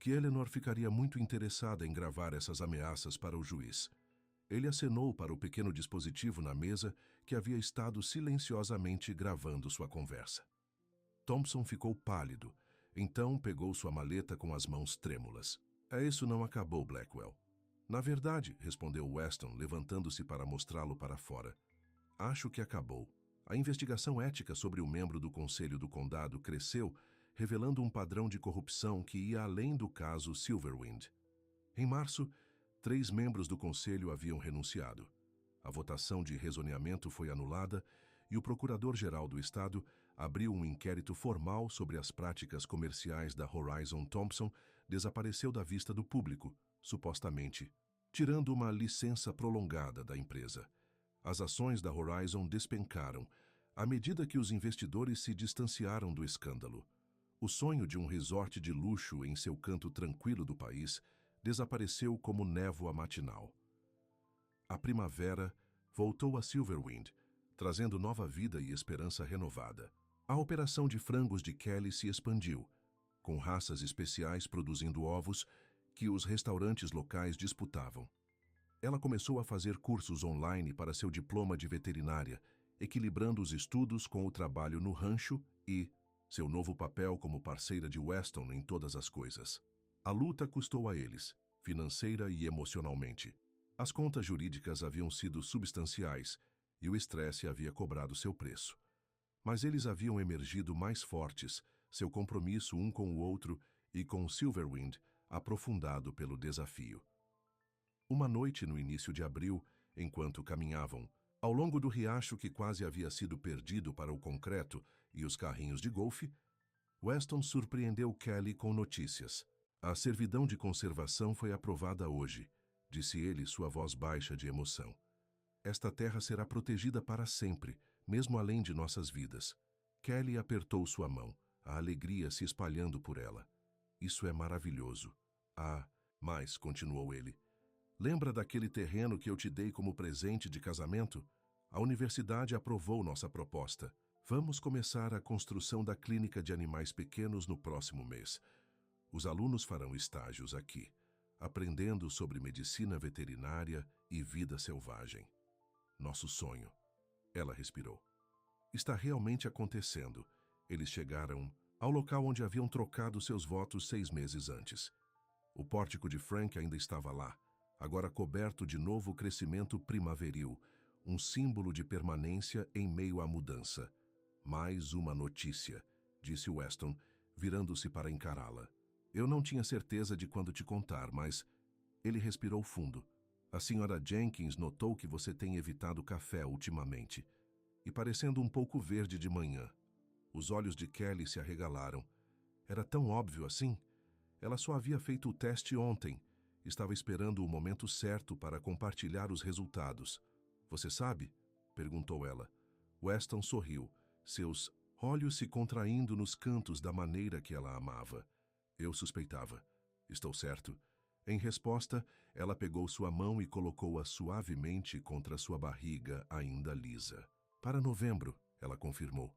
que Eleanor ficaria muito interessada em gravar essas ameaças para o juiz. Ele acenou para o pequeno dispositivo na mesa que havia estado silenciosamente gravando sua conversa. Thompson ficou pálido, então pegou sua maleta com as mãos trêmulas. Isso não acabou, Blackwell. Na verdade, respondeu Weston, levantando-se para mostrá-lo para fora. Acho que acabou. A investigação ética sobre o membro do Conselho do Condado cresceu, revelando um padrão de corrupção que ia além do caso Silverwind. Em março, 3 membros do Conselho haviam renunciado. A votação de rezoneamento foi anulada e o Procurador-Geral do Estado abriu um inquérito formal sobre as práticas comerciais da Horizon. Thompson desapareceu da vista do público, supostamente, tirando uma licença prolongada da empresa. As ações da Horizon despencaram, à medida que os investidores se distanciaram do escândalo. O sonho de um resort de luxo em seu canto tranquilo do país desapareceu como névoa matinal. A primavera voltou a Silverwind, trazendo nova vida e esperança renovada. A operação de frangos de Kelly se expandiu, com raças especiais produzindo ovos que os restaurantes locais disputavam. Ela começou a fazer cursos online para seu diploma de veterinária, equilibrando os estudos com o trabalho no rancho e seu novo papel como parceira de Weston em todas as coisas. A luta custou a eles, financeira e emocionalmente. As contas jurídicas haviam sido substanciais e o estresse havia cobrado seu preço. Mas eles haviam emergido mais fortes, seu compromisso um com o outro e com Silverwind aprofundado pelo desafio. Uma noite no início de abril, enquanto caminhavam, ao longo do riacho que quase havia sido perdido para o concreto e os carrinhos de golfe, Weston surpreendeu Kelly com notícias. A servidão de conservação foi aprovada hoje, disse ele, sua voz baixa de emoção. Esta terra será protegida para sempre, mesmo além de nossas vidas. Kelly apertou sua mão, a alegria se espalhando por ela. Isso é maravilhoso. Ah, mas, continuou ele, lembra daquele terreno que eu te dei como presente de casamento? A universidade aprovou nossa proposta. Vamos começar a construção da clínica de animais pequenos no próximo mês. Os alunos farão estágios aqui, aprendendo sobre medicina veterinária e vida selvagem. Nosso sonho. Ela respirou. Está realmente acontecendo. Eles chegaram ao local onde haviam trocado seus votos 6 meses antes. O pórtico de Frank ainda estava lá, agora coberto de novo crescimento primaveril, um símbolo de permanência em meio à mudança. Mais uma notícia, disse Weston, virando-se para encará-la. Eu não tinha certeza de quando te contar, mas... Ele respirou fundo. A senhora Jenkins notou que você tem evitado café ultimamente, e parecendo um pouco verde de manhã. Os olhos de Kelly se arregalaram. Era tão óbvio assim? Ela só havia feito o teste ontem. Estava esperando o momento certo para compartilhar os resultados. Você sabe? Perguntou ela. Weston sorriu, seus olhos se contraindo nos cantos da maneira que ela amava. Eu suspeitava. Estou certo? Em resposta, ela pegou sua mão e colocou-a suavemente contra sua barriga ainda lisa. Para novembro, ela confirmou.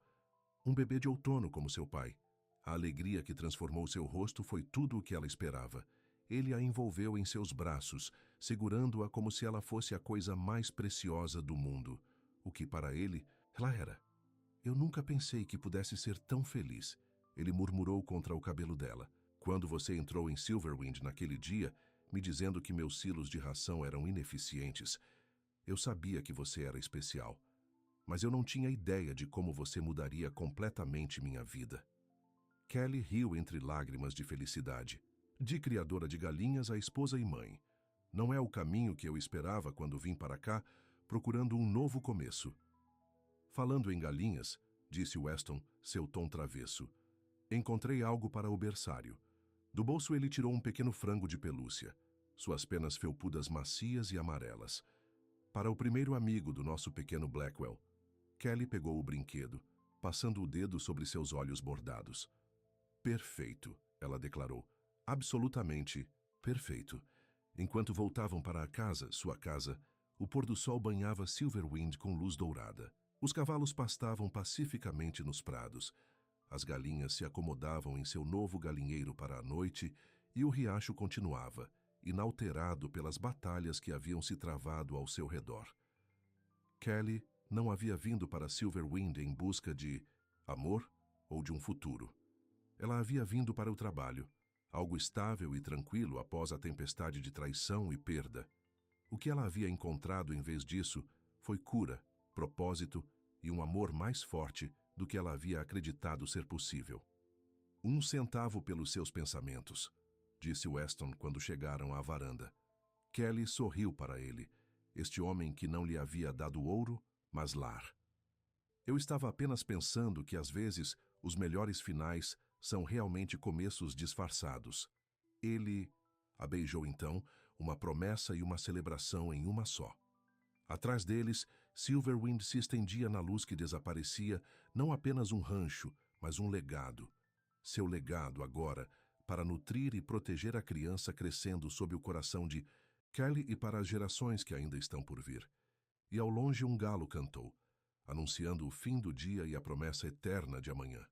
Um bebê de outono como seu pai. A alegria que transformou seu rosto foi tudo o que ela esperava. Ele a envolveu em seus braços, segurando-a como se ela fosse a coisa mais preciosa do mundo. O que para ele, ela era. Eu nunca pensei que pudesse ser tão feliz. Ele murmurou contra o cabelo dela. Quando você entrou em Silverwind naquele dia, me dizendo que meus silos de ração eram ineficientes, eu sabia que você era especial. Mas eu não tinha ideia de como você mudaria completamente minha vida. Kelly riu entre lágrimas de felicidade. De criadora de galinhas a esposa e mãe. Não é o caminho que eu esperava quando vim para cá, procurando um novo começo. Falando em galinhas, disse Weston, seu tom travesso, encontrei algo para o berçário. Do bolso ele tirou um pequeno frango de pelúcia, suas penas felpudas macias e amarelas. Para o primeiro amigo do nosso pequeno Blackwell. Kelly pegou o brinquedo, passando o dedo sobre seus olhos bordados. Perfeito, ela declarou. Absolutamente perfeito. Enquanto voltavam para a casa, sua casa, o pôr do sol banhava Silverwind com luz dourada. Os cavalos pastavam pacificamente nos prados. As galinhas se acomodavam em seu novo galinheiro para a noite e o riacho continuava, inalterado pelas batalhas que haviam se travado ao seu redor. Kelly não havia vindo para Silverwind em busca de amor ou de um futuro. Ela havia vindo para o trabalho, algo estável e tranquilo após a tempestade de traição e perda. O que ela havia encontrado em vez disso foi cura, propósito e um amor mais forte do que ela havia acreditado ser possível. 1 centavo pelos seus pensamentos, disse Weston quando chegaram à varanda. Kelly sorriu para ele, este homem que não lhe havia dado ouro, mas lar. Eu estava apenas pensando que às vezes os melhores finais são realmente começos disfarçados. Ele a beijou então, uma promessa e uma celebração em uma só. Atrás deles, Silverwind se estendia na luz que desaparecia, não apenas um rancho, mas um legado. Seu legado agora, para nutrir e proteger a criança crescendo sob o coração de Kelly e para as gerações que ainda estão por vir. E ao longe um galo cantou, anunciando o fim do dia e a promessa eterna de amanhã.